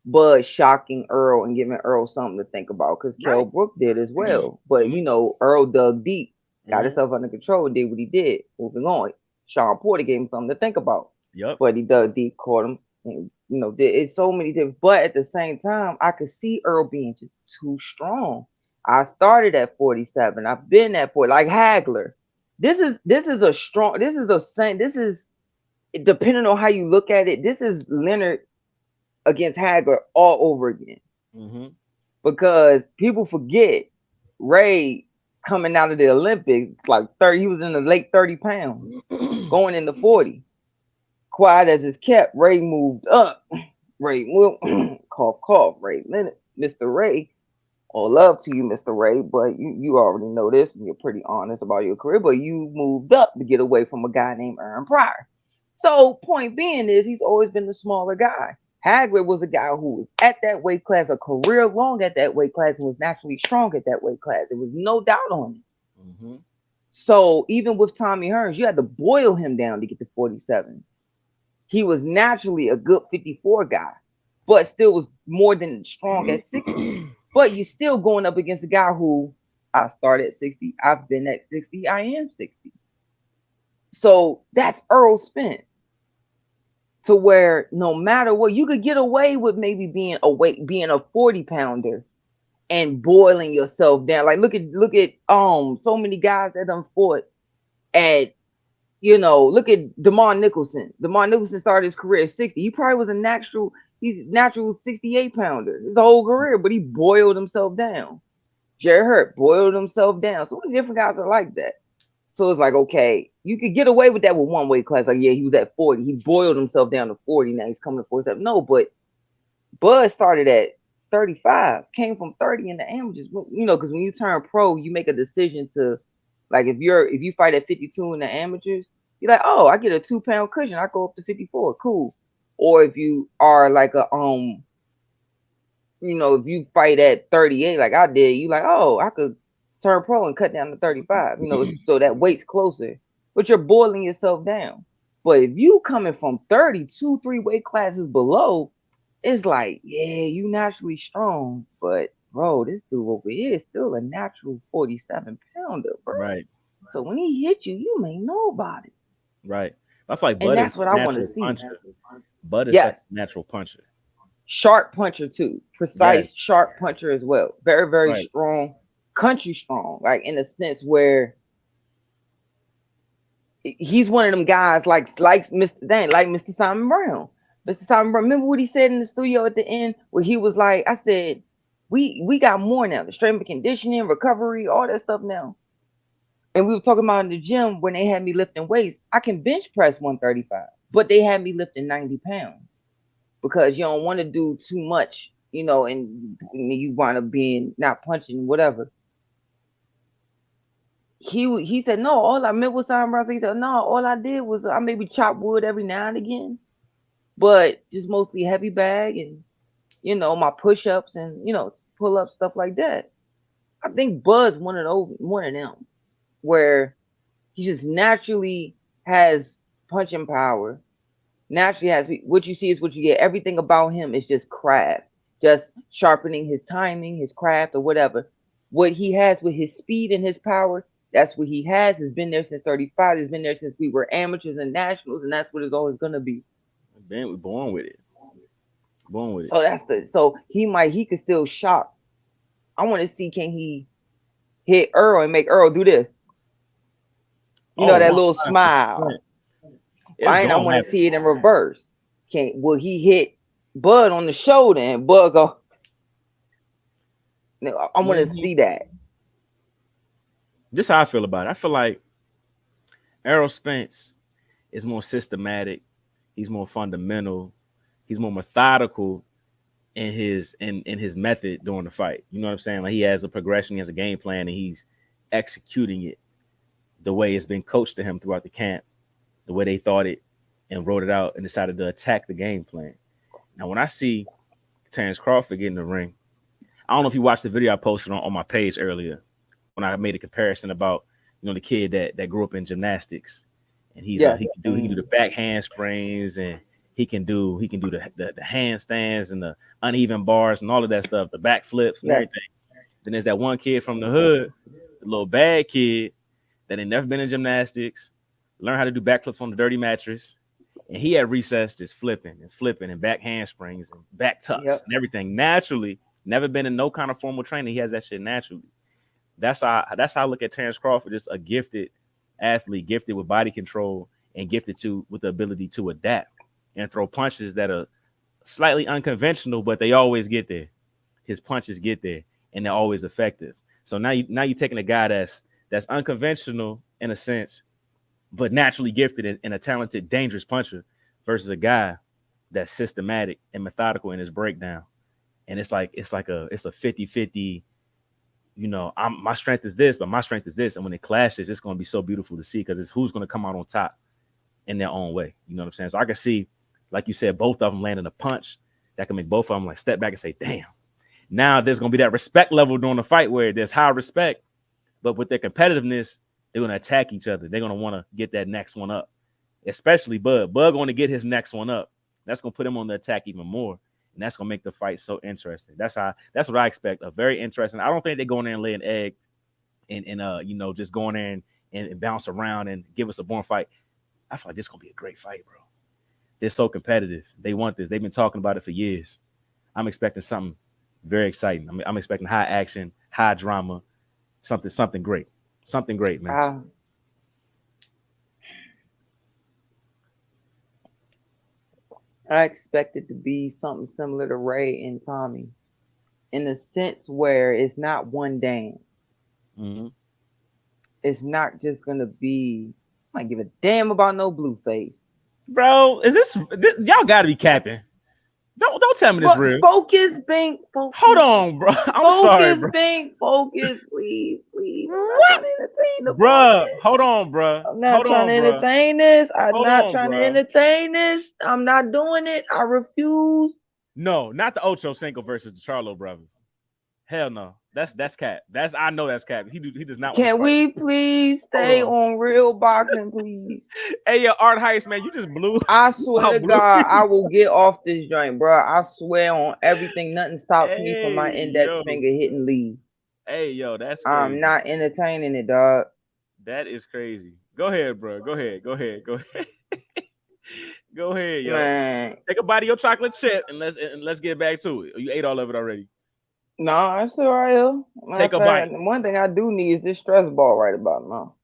Bud shocking Earl and giving Earl something to think about because Kell Right. Brook did as well. But Mm-hmm. Earl dug deep, got Mm-hmm. himself under control, and did what he did. Moving on. Sean Porter gave him something to think about. Yep. But he dug deep, caught him. And, it's so many different. But at the same time, I could see Earl being just too strong. I started at 47. I've been at 40, like Hagler. This is a strong. This is a saint. This is depending on how you look at it. This is Leonard against Hagler all over again Mm-hmm. because people forget Ray coming out of the Olympics like 30. He was in the late 30 pounds, going into 40. Quiet as it's kept, Ray moved up. Ray moved, cough, cough. Ray Leonard, Mr. Ray. All love to you, Mr. Ray, but you already know this and you're pretty honest about your career, but you moved up to get away from a guy named Aaron Pryor. So, point being is he's always been the smaller guy. Hagler was a guy who was at that weight class, a career long at that weight class, and was naturally strong at that weight class. There was no doubt on it. Mm-hmm. So, even with Tommy Hearns, you had to boil him down to get to 47. He was naturally a good 54 guy, but still was more than strong at 60. But you're still going up against a guy who I started at 60. I've been at 60. I am 60. So that's Earl Spence. To where no matter what, you could get away with maybe being a 40 pounder and boiling yourself down. Like look at so many guys that done fought at look at Demar Nicholson. Demar Nicholson started his career at 60. He probably was he's a natural 68 pounder his whole career, but he boiled himself down. Jerry Hurt boiled himself down. So many different guys are like that. So it's like, okay, you could get away with that with one weight class. Like, yeah, he was at 40. He boiled himself down to 40. Now he's coming to 47. No, but Bud started at 35, came from 30 in the amateurs. Because when you turn pro, you make a decision to, like, if you fight at 52 in the amateurs, you're like, oh, I get a 2 pound cushion. I go up to 54. Cool. Or if you are like if you fight at 38, like I did, you like, oh, I could turn pro and cut down to 35. So that weight's closer, but you're boiling yourself down. But if you coming from 32, 3 weight classes below, it's like, yeah, you naturally strong, but bro, this dude over here is still a natural 47 pounder, bro. Right. So when he hit you, you may know about it. Right. I feel like And Bud is that's what a I want to natural see. puncher. Bud is such Yes. a natural puncher. Sharp puncher too. Precise, Yes. sharp puncher as well. Very, very Right. strong, country strong, like in a sense where he's one of them guys like Mr. Simon Brown. Mr. Simon Brown. Remember what he said in the studio at the end where he was like, I said, we got more now. The strength and conditioning, recovery, all that stuff now. And we were talking about in the gym when they had me lifting weights. I can bench press 135, but they had me lifting 90 pounds because you don't want to do too much and you wind up being not punching whatever. He said no. All I meant was Simon Brown. He said no. All I did was I maybe chop wood every now and again, but just mostly heavy bag and my push ups and pull up stuff like that. I think Bud's one of them where he just naturally has punching power. Naturally has what you see is what you get. Everything about him is just craft, just sharpening his timing, his craft, or whatever. What he has with his speed and his power, that's what he has. It's been there since 35. It's been there since we were amateurs and nationals, and that's what it's always gonna be. Man, we born with it. Born with it. So he could still shock. I want to see can he hit Earl and make Earl do this. Oh, That little smile. 100%. It's I gonna want to happen. see it in reverse. Will he hit Bud on the shoulder and Bud go? No, I want to Mhm. see that. This is how I feel about it. I feel like Errol Spence is more systematic. He's more fundamental. He's more methodical in his method during the fight. You know what I'm saying? Like he has a progression, he has a game plan, and he's executing it the way it's been coached to him throughout the camp, the way they thought it and wrote it out and decided to attack the game plan. Now, when I see Terrence Crawford get in the ring, I don't know if you watched the video I posted on my page earlier when I made a comparison about the kid that grew up in gymnastics and Yes. he can do the back handsprings and he can do the handstands and the uneven bars and all of that stuff, the back flips and Yes. everything. Then there's that one kid from the hood, the little bad kid that ain't never been in gymnastics, learned how to do backflips on the dirty mattress, and he at recess just flipping and back handsprings and back tucks Yep. and everything naturally. Never been in no kind of formal training. He has that shit naturally. That's how I look at Terrence Crawford, just a gifted athlete, gifted with body control and gifted with the ability to adapt and throw punches that are slightly unconventional, but they always get there. His punches get there and they're always effective. So now you're taking a guy that's unconventional in a sense, but naturally gifted and a talented, dangerous puncher versus a guy that's systematic and methodical in his breakdown. And it's a 50-50. My strength is this, but my strength is this. And when it clashes, it's going to be so beautiful to see because it's who's going to come out on top in their own way. You know what I'm saying? So I can see, like you said, both of them landing a punch that can make both of them like step back and say, damn. Now there's going to be that respect level during the fight where there's high respect, but with their competitiveness, they're going to attack each other. They're going to want to get that next one up, especially Bud. Bud going to get his next one up. That's going to put him on the attack even more. And that's gonna make the fight so interesting. That's what I expect. A very interesting. I don't think they're going there and lay an egg and just going there and bounce around and give us a born fight. I feel like this is gonna be a great fight, bro. They're so competitive. They want this. They've been talking about it for years. I'm expecting something very exciting. I'm expecting high action, high drama, something great. Something great, man. I I expect it to be something similar to Ray and Tommy in the sense where it's not one dance. Mm-hmm. It's not just gonna be. I don't give a damn about no Blueface. Bro, is this y'all gotta be capping. Don't tell me this But real. focus, Bink, Hold focus, on, bro. I'm sorry, focus, bro. Bink, focus, please, please. I'm not trying What? to entertain the Bruh, bullshit. hold on, bruh. I'm not Hold trying to on, bruh. entertain this. I'm Hold not on, trying to bruh. entertain this. I'm not doing it. I refuse. No, not the Ocho Cinco versus the Charlo brothers. Hell no. That's cap. I know that's cap. He does not want to Can fight. we please Hold stay on. on real boxing, please? Hey, yo, Art Heist, man, you just blew I swear to blew God, I me. will get off this joint, bro. I swear on everything, nothing stops me from my Hey, index yo. finger hitting leave. Hey, yo, that's I'm crazy. not entertaining it, dog. That is crazy. Go ahead, bro. Go ahead. Go ahead. Go ahead. Go ahead, yo. Man, Take a bite of your chocolate chip and let's get back to it. You ate all of it already. no, it's all right. Yo. Matter Take of a fact, bite. one thing I do need is this stress ball right about now.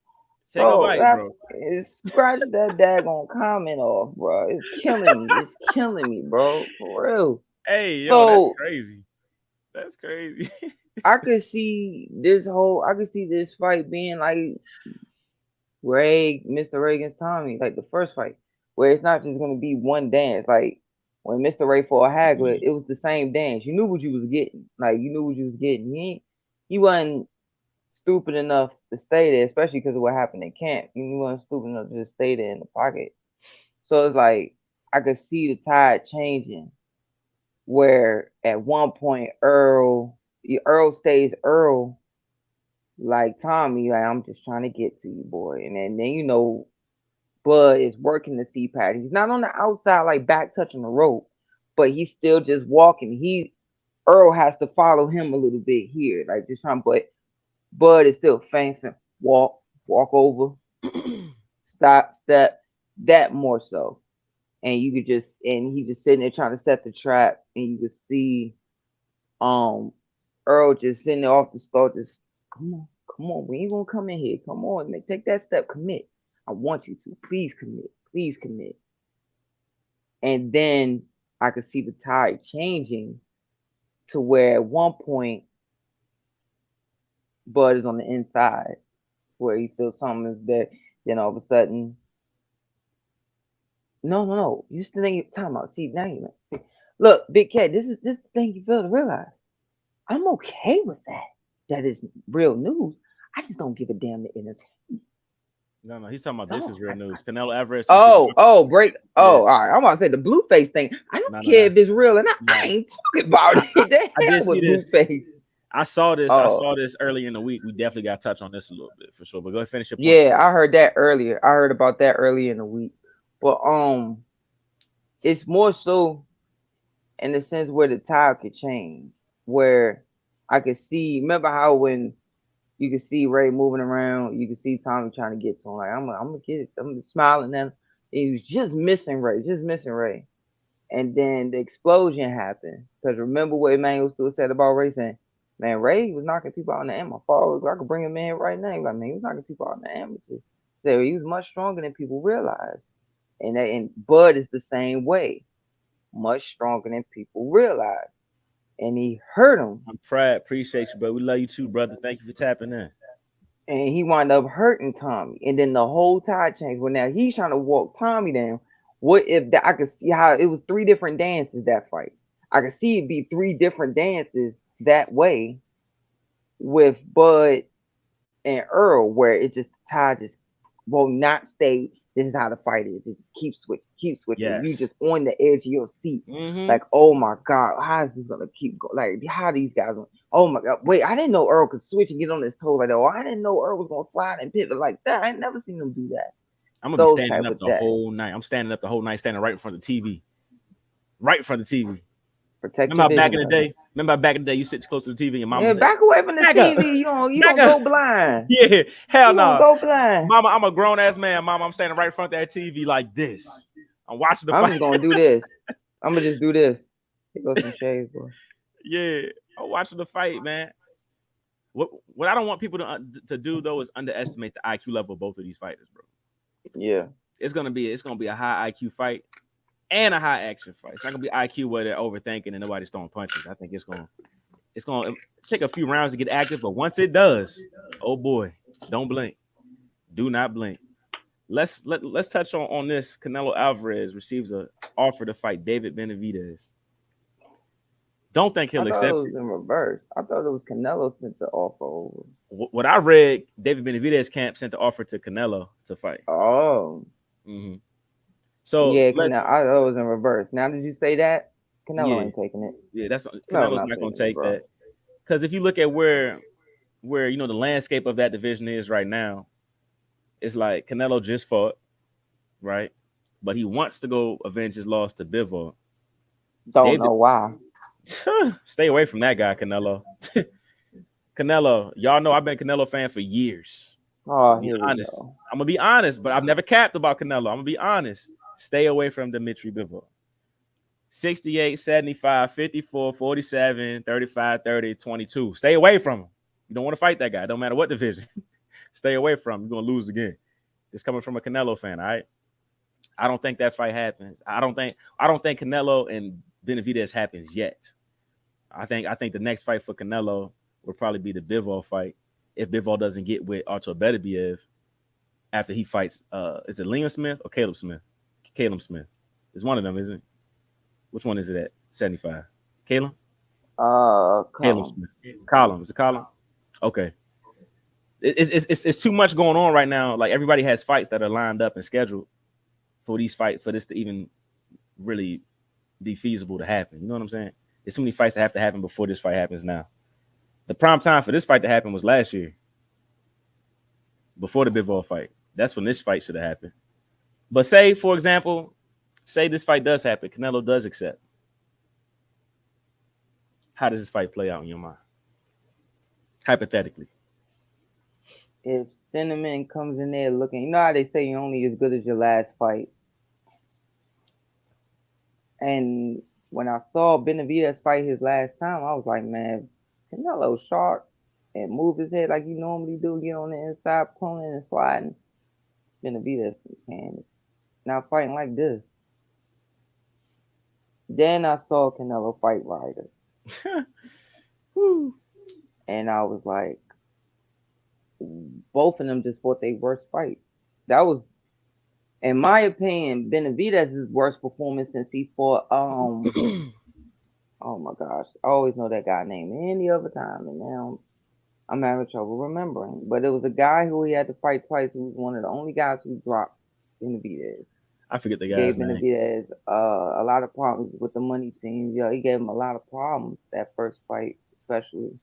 Take a So bite, that bro. is scratch that daggone comment off, bro. It's killing me. It's killing me, bro. For real. Hey, yo, that's So crazy. That's crazy. I could see this fight being like Mr. Reagan's Tommy, like the first fight, where it's not just gonna be one dance. Like when Mr. Ray fought Hagler, Mm. it was the same dance. You knew what you was getting. Like you knew what you was getting. He wasn't stupid enough to stay there, especially because of what happened in camp. He wasn't stupid enough to just stay there in the pocket. So it's like I could see the tide changing where at one point Earl stays Earl like Tommy, like I'm just trying to get to you, boy. And then Bud is working the C pad. He's not on the outside like back touching the rope, but he's still just walking. Earl has to follow him a little bit here, like just trying, but Bud is still fanfing, walk over, stop, step, that more so. And you could just and he just sitting there trying to set the trap, and you could see um Earl just sitting there off the start, just come on, we ain't gonna come in here. Come on, man, take that step, commit. I want you to. Please commit. Please commit. And then I could see the tide changing to where at one point Bud is on the inside where he feels something is there. Then all of a sudden, no. You just think time out. See, now you see. Look, Big Cat, this the thing you fail to realize. I'm okay with that. That is real news. I just don't give a damn to entertain. No, he's talking about this So is real news. Canelo Alvarez received an oh, offer. break. Yeah, Oh, all right. I'm about to say the blue face thing. I don't care no. if it's real, and I No. ain't talking about I, it. The I did hell see with blue this. face. I saw this. I Oh, saw this early in the week. We definitely got to touch on this a little bit for sure. But go ahead, finish your point. yeah, I heard that earlier. I heard about that earlier in the week. But it's more so in the sense where the tide could change, where I could see. Remember how when you could see Ray moving around, you could see Tommy trying to get to him. Like I'm gonna get it. I'm smiling at him. He was just missing Ray, just missing Ray. And then the explosion happened. Because remember what Emmanuel still said about Ray saying, man, Ray was knocking people out in the amateur. I could bring him in right now. Like, man, he was knocking people out in the amateurs. So he was much stronger than people realized. And Bud is the same way. Much stronger than people realize. And he hurt him. I'm proud. Appreciate you, bro. We love you too, brother. Thank you for tapping in. And he wound up hurting Tommy. And then the whole tide changed. Well, now he's trying to walk Tommy down. What if I could see how it was three different dances that fight? I could see it be three different dances that way with Bud and Earl, where it just the tide just will not stay. This is how the fight is. It just keeps switching. You Yes. just on the edge of your seat, Mm-hmm. like, oh my god, how is this gonna keep going? Like, how these guys? Oh my god, wait, I didn't know Earl could switch and get on his toes like that. Oh, I didn't know Earl was gonna slide and pivot like that. I ain't never seen him do that. I'm gonna be Those standing type up of the that whole night. I'm standing up the whole night, standing right in front of the TV. Right in front of the TV. protect Remember your how back vision, in the brother. day? Remember how back in the day you sit close to the TV and your mama Yeah, would say, back away from the back up, TV. You back gonna up. go blind. Yeah, hell You gonna no. go blind. Mama, I'm a grown ass man. Mama, I'm standing right in front of that TV like this. I'm watching the I'm fight. just gonna do this. I'm gonna just do this. Here goes some shades, bro. Yeah, I'm watching the fight, man. What I don't want people to do though is underestimate the IQ level of both of these fighters, bro. Yeah. It's gonna be a high IQ fight and a high action fight. It's not gonna be IQ where they're overthinking and nobody's throwing punches. I think it's gonna take a few rounds to get active, but once it does, oh boy, don't blink. Do not blink. Let's touch on this. Canelo Alvarez receives a offer to fight David Benavidez. Don't think I he'll thought it accept was it. in reverse. I thought it was Canelo sent the offer over. What I read, David Benavidez camp sent the offer to Canelo to fight. Oh. hmm So Yeah, let's I thought it was in reverse. Now did you say that? Canelo yeah ain't taking it. that's No, Canelo's not not going to taking it, take bro. that because if you look at where the landscape of that division is right now, it's like Canelo just fought right, but he wants to go avenge his loss to Bivol. Don't David, know why. stay away from that guy, Canelo. Canelo, y'all know I've been a Canelo fan for years. Oh, Be here we honest. go. I'm gonna be honest, but I've never capped about Canelo. I'm gonna be honest. Stay away from Dimitri Bivol. 68, 75, 54, 47, 35, 30, 22. Stay away from him. You don't want to fight that guy. Don't matter what division. Stay away from him. You're gonna lose again. It's coming from a Canelo fan, all right? I don't think that fight happens. I don't think Canelo and Benavidez happens yet. I think the next fight for Canelo will probably be the Bivol fight if Bivol doesn't get with Artur Beterbiev after he fights. Is it Liam Smith or Caleb Smith? Caleb Smith. It's one of them, isn't it? Which one is it at? 75. Caleb? Caleb Column. Smith. Column. Is it Column? Okay. It's too much going on right now. Like everybody has fights that are lined up and scheduled for these fights for this to even really be feasible to happen. You know what I'm saying? There's too many fights that have to happen before this fight happens now. The prime time for this fight to happen was last year, before the Bivol fight. That's when this fight should have happened. But say, for example, say this fight does happen, Canelo does accept. How does this fight play out in your mind? Hypothetically. If Cinnamon comes in there looking, you know how they say you're only as good as your last fight. And when I saw Benavidez fight his last time, I was like, man, Canelo sharp and move his head like you normally do, get on the inside, pulling and sliding. Benavidez can not fighting like this. Then I saw Canelo fight Ryder. And I was like, both of them just fought their worst fight. That was, in my opinion, Benavidez's worst performance since he fought oh my gosh, I always know that guy name any other time, and now I'm having trouble remembering. But it was a guy who he had to fight twice, who was one of the only guys who dropped Benavidez. I forget the Gave guy's name. Benavidez a lot of problems with the money team. Yeah, he gave him a lot of problems that first fight, especially.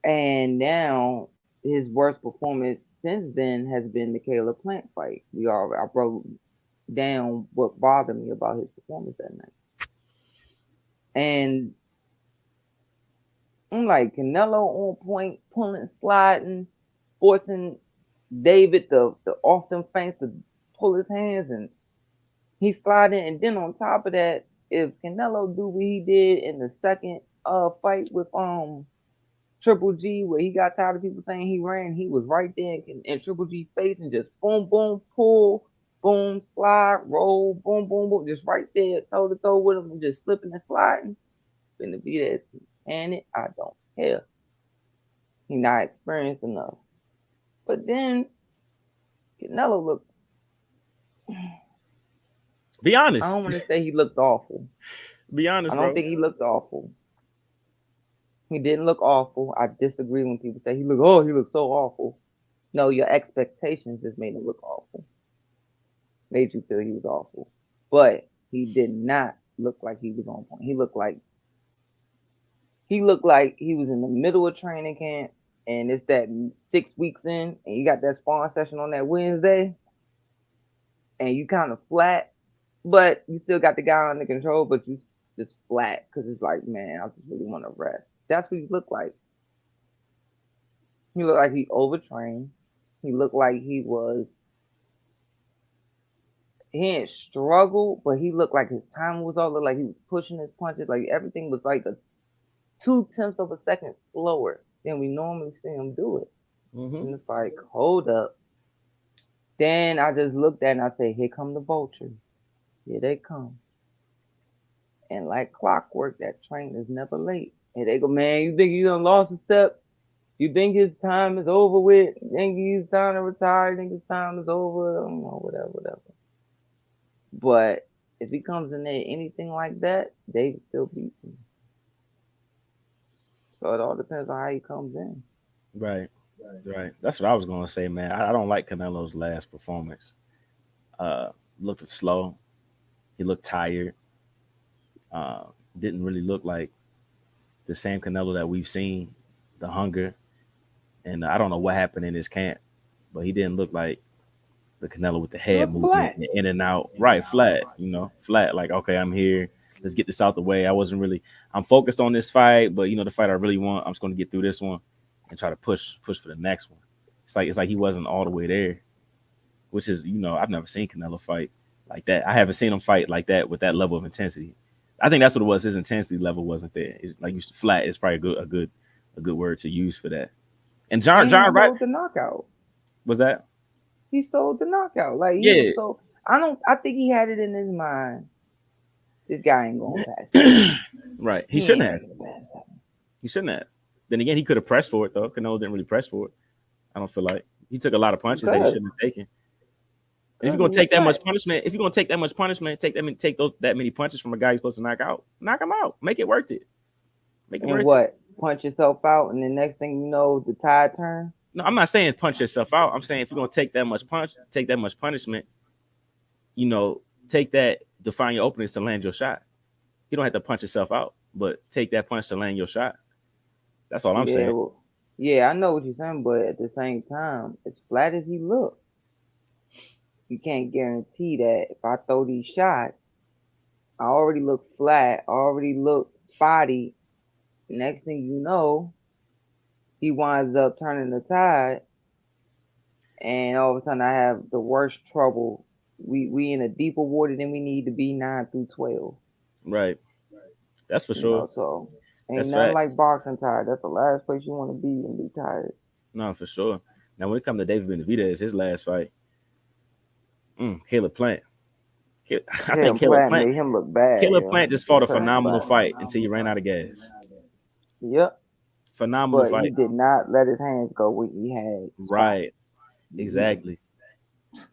And now his worst performance since then has been the Caleb Plant fight. I wrote down what bothered me about his performance that night. And I'm like, Canelo on point, pulling, sliding, forcing David the Austin fence to pull his hands, and he's sliding. And then on top of that, if Canelo do what he did in the second fight with Triple G, where he got tired of people saying he ran, he was right there in Triple G's face and just boom, boom, pull, boom, slide, roll, boom, boom, boom, just right there, toe to toe with him and just slipping and sliding. Benavidez and it, I don't care. He not experienced enough. But then Canelo looked. Be honest. I don't want to say he looked awful. Be honest, I don't bro. think he looked awful. He didn't look awful. I disagree when people say he looked so awful. No, your expectations just made him look awful. Made you feel he was awful. But he did not look like he was on point. He looked like he was in the middle of training camp, and it's that 6 weeks in, and you got that sparring session on that Wednesday, and you kind of flat, but you still got the guy under control, but you just flat because it's like, man, I just really want to rest. That's what he looked like. He looked like he overtrained. He looked like he didn't struggle, but he looked like his time was all, looked like he was pushing his punches, like everything was like a 0.2 of a second slower than we normally see him do it. And it's like, hold up. Then I just looked at it and I said, here come the vultures. Here they come. And like clockwork, that train is never late. And they go, man, you think you done lost a step? You think his time is over with? You think he's time to retire? You think his time is over? I don't know, whatever. But if he comes in there anything like that, David still beats him. So it all depends on how he comes in. Right. That's what I was gonna say, man. I don't like Canelo's last performance. Looked slow. He looked tired. Didn't really look like the same Canelo that we've seen. The hunger, and I don't know what happened in his camp, but he didn't look like the Canelo with the head movement in and out. Right, flat. Flat. Like, okay, I'm here. Let's get this out the way. I'm focused on this fight, but the fight I really want, I'm just going to get through this one and try to push for the next one. It's like he wasn't all the way there, which is, I've never seen Canelo fight like that. I haven't seen him fight like that with that level of intensity. I think that's what it was. His intensity level wasn't there. It's like, flat is probably a good word to use for that. And John Wright sold the knockout. Was that? He sold the knockout. Like, he was so, I think he had it in his mind. This guy ain't going past. Right. He shouldn't have. He shouldn't have. Then again, he could have pressed for it, though. Canelo didn't really press for it. I don't feel like. He took a lot of punches that he shouldn't have taken. If you're Cause gonna he take that much flat. punishment, if you're gonna take that much punishment, take that many punches from a guy you're supposed to knock out. Knock him out. Make it worth it. Make it And worth it. what? Punch yourself out, and the next thing you know, the tide turn. No, I'm not saying punch yourself out. I'm saying if you're gonna take that much punishment, you know, take that to find your openings to land your shot. You don't have to punch yourself out, but take that punch to land your shot. That's all I'm Yeah, saying. well, yeah, I know what you're saying, but at the same time, as flat as he look, you can't guarantee that if I throw these shots, I already look flat, I already look spotty. Next thing you know, he winds up turning the tide, and all of a sudden I have the worst trouble. We in a deeper water than we need to be 9 through 12. Right. That's for You sure. know, so ain't That's nothing facts. like boxing tired. That's the last place you want to be and be tired. No, for sure. Now, when it comes to David Benavidez, his last fight, Caleb Plant. I think Tim Platt made him look bad, Caleb yo. Plant just At fought a certain phenomenal spots. fight until he ran out of gas. Yep. Phenomenal But he fight. did not let his hands go when he had spots. Right. Exactly.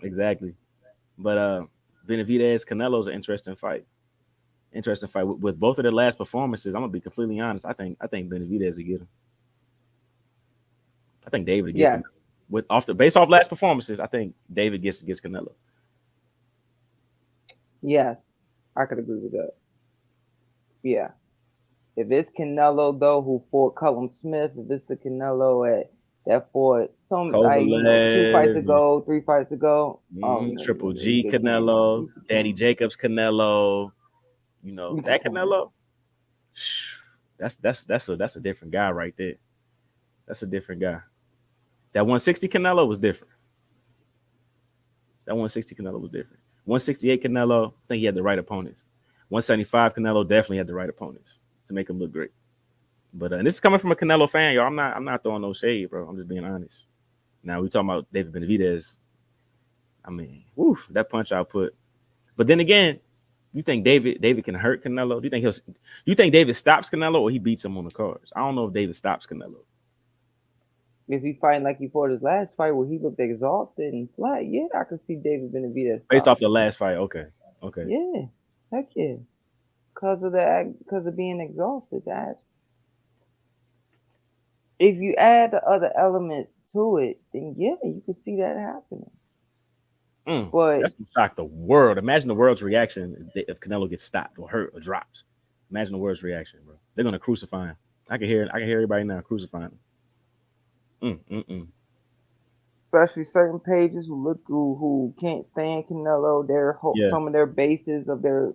Exactly. But Benavidez Canelo's an interesting fight. Interesting fight. With both of their last performances, I'm gonna be completely honest. I think Benavidez will get him. I think David will get Yes, Canelo. Based off last performances, I think David gets Canelo. yes, I could agree with that. Yeah. If it's Canelo though who fought Cullum Smith, if it's the Canelo that fought some like, 2 fights Kovalev, ago, 3 fights ago, oh yeah, Triple he G get Canelo. Canelo, He get Danny Canelo. Jacobs Canelo. He get That Canelo. Canelo. That's a different guy right there. That's a different guy. That 160 Canelo was different. That 160 Canelo was different. 168 Canelo, I think he had the right opponents. 175 Canelo definitely had the right opponents to make him look great. But and this is coming from a Canelo fan, y'all. I'm not throwing no shade, bro. I'm just being honest. Now we talking about David Benavidez. I mean, woof, that punch output. But then again, you think David can hurt Canelo? Do you think David stops Canelo or he beats him on the cards? I don't know if David stops Canelo. If he fighting like he fought his last fight where he looked exhausted and flat, yeah, I could see David Benavidez Based stop off him. the last fight, okay. Okay. Yeah, heck yeah. Cause of being exhausted. That if you add the other elements to it, then yeah, you can see that happening. But That's gonna shock the world. Imagine the world's reaction if Canelo gets stopped or hurt or drops. Imagine the world's reaction, bro. They're gonna crucify him. I can hear it. I can hear everybody now crucifying him. especially certain pages who can't stand Canelo, Yeah. some of their bases of their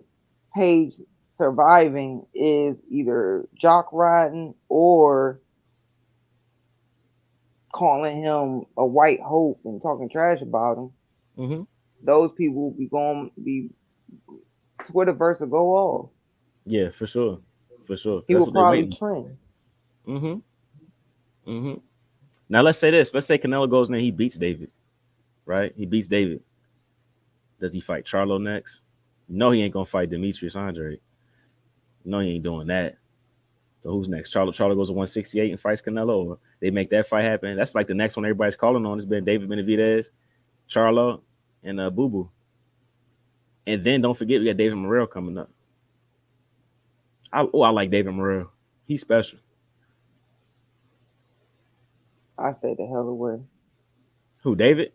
page surviving is either jock riding or calling him a white hope and talking trash about him. hmm Those people will be going be Twitterverse will go off. Yeah, for sure. For sure. He That's will what they're probably waiting. trend. hmm hmm Now let's say this. Let's say Canelo goes in there, he beats David, right? He beats David. Does he fight Charlo next? No, he ain't gonna fight Demetrius Andre. No, he ain't doing that. So who's next? Charlo goes to 168 and fights Canelo. Or they make that fight happen. That's like the next one everybody's calling on. It's been David Benavidez, Charlo, and Boo Boo. And then don't forget we got David Morrell coming up. I like David Morrell. He's special. I stay the hell away. Who, David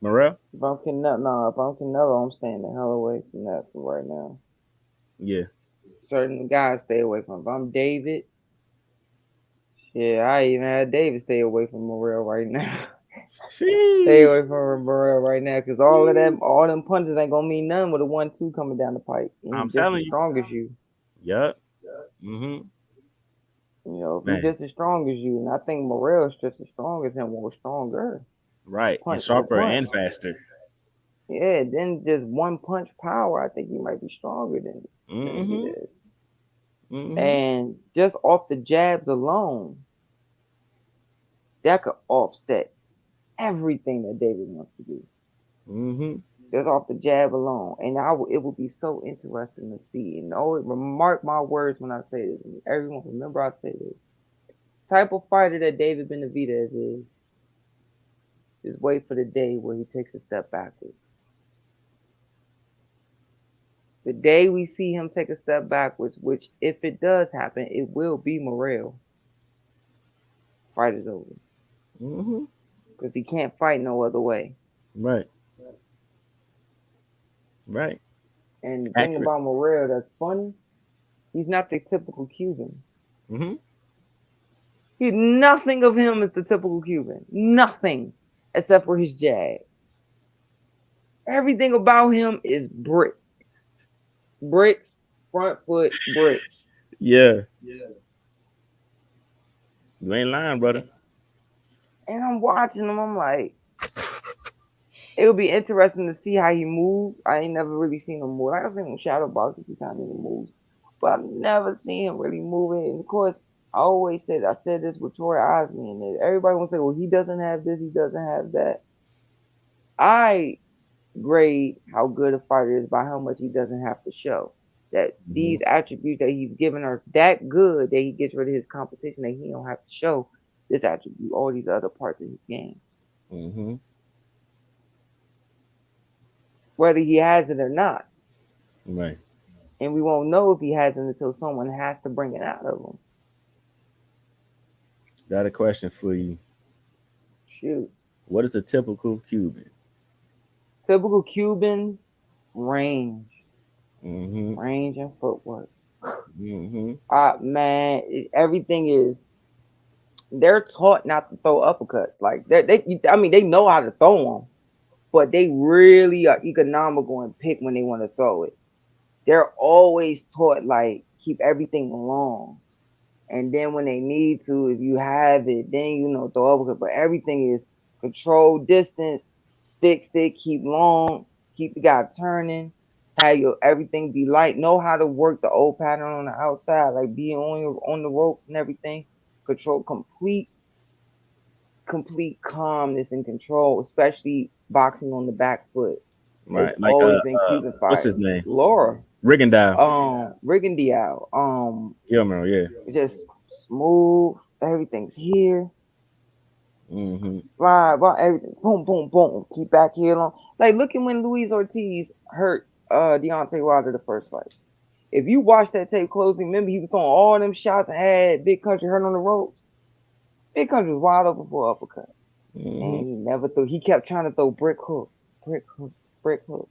Morrell? If I'm Canelo, no, if I'm Canelo, I'm staying the hell away from that for right now. Yeah. Certain guys stay away from. If I'm David, yeah, I even had David stay away from Morrell right now. Stay Sheesh. away from Morrell right now, cause all them punches ain't gonna mean nothing with a 1-2 coming down the pipe, and I'm he just telling as you. strong as you. Yup. Mm-hmm. If he Man. just as strong as you, and I think Morrell's just as strong as him, or stronger, Right. And punch for sharper punch. and faster. Yeah, then just one punch power, I think he might be stronger than he Mm-hmm. is. Mm-hmm. And just off the jabs alone, that could offset everything that David wants to do. Mm-hmm. Just off the jab alone, and it would be so interesting to see. And mark my words when I say this. And everyone remember I say this. Type of fighter that David Benavidez is. Just wait for the day where he takes a step backwards. The day we see him take a step backwards, which if it does happen, it will be Morrell. Fight is over Mm-hmm. because he can't fight no other way. Right. Right. And the thing Accurate. about Morrell that's funny, he's not the typical Cuban. Mm-hmm. Nothing of him is the typical Cuban. Nothing except for his jab. Everything about him is bricks, front foot bricks. Yeah. You ain't lying, brother. And I'm watching him. I'm like, it would be interesting to see how he moves. I ain't never really seen him move. Like I've seen him shadow box a few times and he moves, but I've never seen him really moving. And of course, I said this with Troy Osmond, and everybody will say, well, he doesn't have this, he doesn't have that. I grade how good a fighter is by how much he doesn't have to show. That Mm-hmm. these attributes that he's given are that good that he gets rid of his competition that he don't have to show this attribute, all these other parts of his game, Mm-hmm. whether he has it or not. Right. And we won't know if he has it until someone has to bring it out of him. Got a question for you. Shoot. What is a typical Cuban? Typical Cubans, range. Mm-hmm. Range and footwork. Mm-hmm. Man, everything is they're taught not to throw uppercuts. Like I mean, they know how to throw them, but they really are economical and pick when they want to throw it. They're always taught like keep everything long, and then when they need to, if you have it, then throw uppercut. But everything is control distance, stick, keep long, keep the guy turning. Have your everything be light. Know how to work the old pattern on the outside, like being on the ropes and everything. Control complete calmness and control, especially boxing on the back foot. It's Right. Like always been Cuban what's his fighters. name? Laura, Rigondeaux. Rigondeaux, Gilmore, yeah. just smooth. Everything's here. Mm-hmm. Right, everything. Boom, boom, boom. Keep back here long. Like look at when Luis Ortiz hurt Deontay Wilder the first fight. If you watch that tape closely, remember he was throwing all them shots and had Big Country hurt on the ropes. Big Country was wide open for an uppercut. Mm-hmm. And he never threw. He kept trying to throw brick hook, brick hook, brick hook.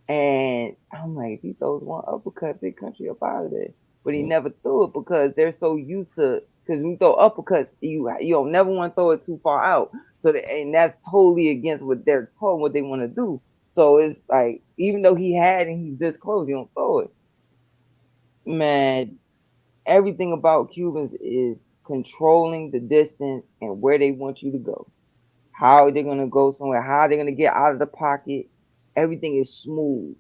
And I'm like, if he throws one uppercut, Big Country up out of there. But he never threw it because they're so used to. Because when you throw uppercuts, you don't never want to throw it too far out. So and that's totally against what they're told, what they want to do. So it's like even though he had and he's this close, you don't throw it. Man, everything about Cubans is controlling the distance and where they want you to go. How they're gonna go somewhere, how they're gonna get out of the pocket. Everything is smooth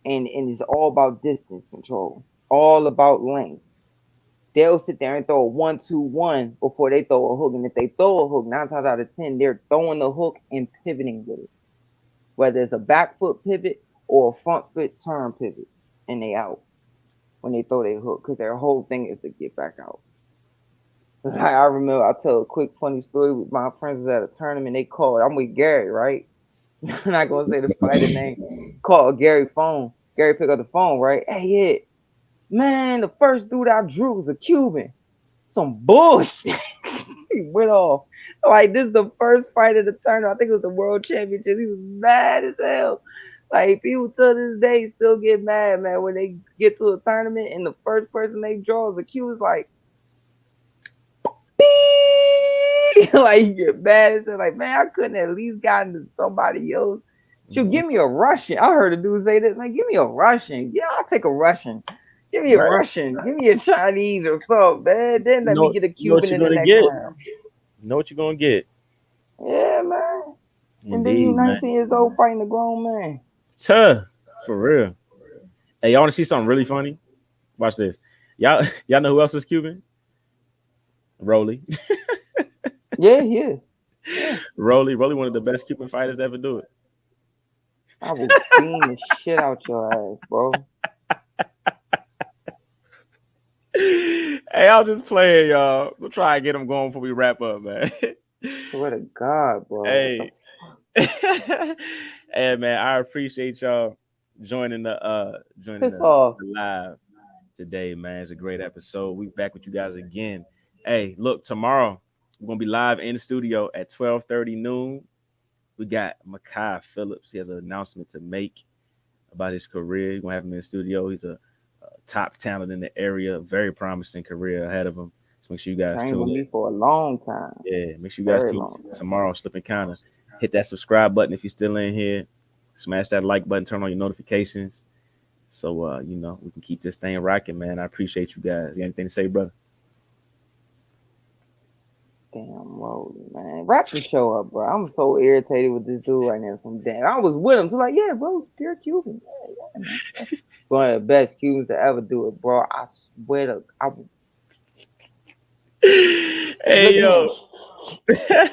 and it's all about distance control, all about length. They'll sit there and throw a 1-2-1 before they throw a hook. And if they throw a hook, 9 times out of 10, they're throwing the hook and pivoting with it. Whether it's a back foot pivot or a front foot turn pivot, and they out when they throw their hook, because their whole thing is to get back out. I remember I tell a quick funny story with my friends was at a tournament. They called. I'm with Gary, right? I'm not gonna say the fighter name. Called Gary phone. Gary picked up the phone, right? Hey, yeah, man, the first dude I drew was a Cuban. Some bullshit. He went off. Like this is the first fight of the tournament. I think it was the world championship. He was mad as hell. Like people to this day still get mad, man, when they get to a tournament and the first person they draw is a Cuban. It's like like you get mad and say, like, man, I couldn't at least gotten to somebody else. Shoot, Mm-hmm. give me a Russian. I heard a dude say this, like, give me a Russian. Yeah, I'll take a Russian. Give me a Right. Russian. Give me a Chinese or something, man. Then let me get a You know what Cuban you're in the gonna next get. round. You know what you're gonna get. Yeah, man. And then you Indeed, man. 19 years old fighting a grown man. Tuh. For real. Hey, y'all wanna see something really funny? Watch this. Y'all know who else is Cuban? Rolly. Yeah, he is. Yeah. Rolly, one of the best Cuban fighters to ever do it. I will beam the shit out your ass, bro. Hey, I'll just play, y'all. We'll try and get him going before we wrap up, man. Swear to God, bro. What the Hey. Hey man, I appreciate y'all joining piss off? the live today, man. It's a great episode. We back with you guys again. Hey, look, tomorrow we're gonna be live in the studio at 12:30 noon. We got Makai Phillips. He has an announcement to make about his career. We're gonna have him in the studio. He's a top talent in the area, very promising career ahead of him. So make sure you guys Trained tune with in. me for a long time. Yeah, make sure you guys Very tune long in time. tomorrow. Slipping Counter. Hit that subscribe button if you're still in here. Smash that like button. Turn on your notifications. So we can keep this thing rocking, man. I appreciate you guys. You got anything to say, brother? Damn Rolly, man. Wrap the show up, bro. I'm so irritated with this dude right now. Some damn. I was with him. So like, yeah, bro, you're Cuban. Yeah, man. One of the best Cubans to ever do it, bro. I swear to I Hey look at yo. him.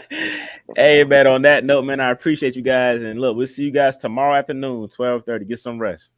Hey man, on that note, man, I appreciate you guys. And look, we'll see you guys tomorrow afternoon, 12:30. Get some rest.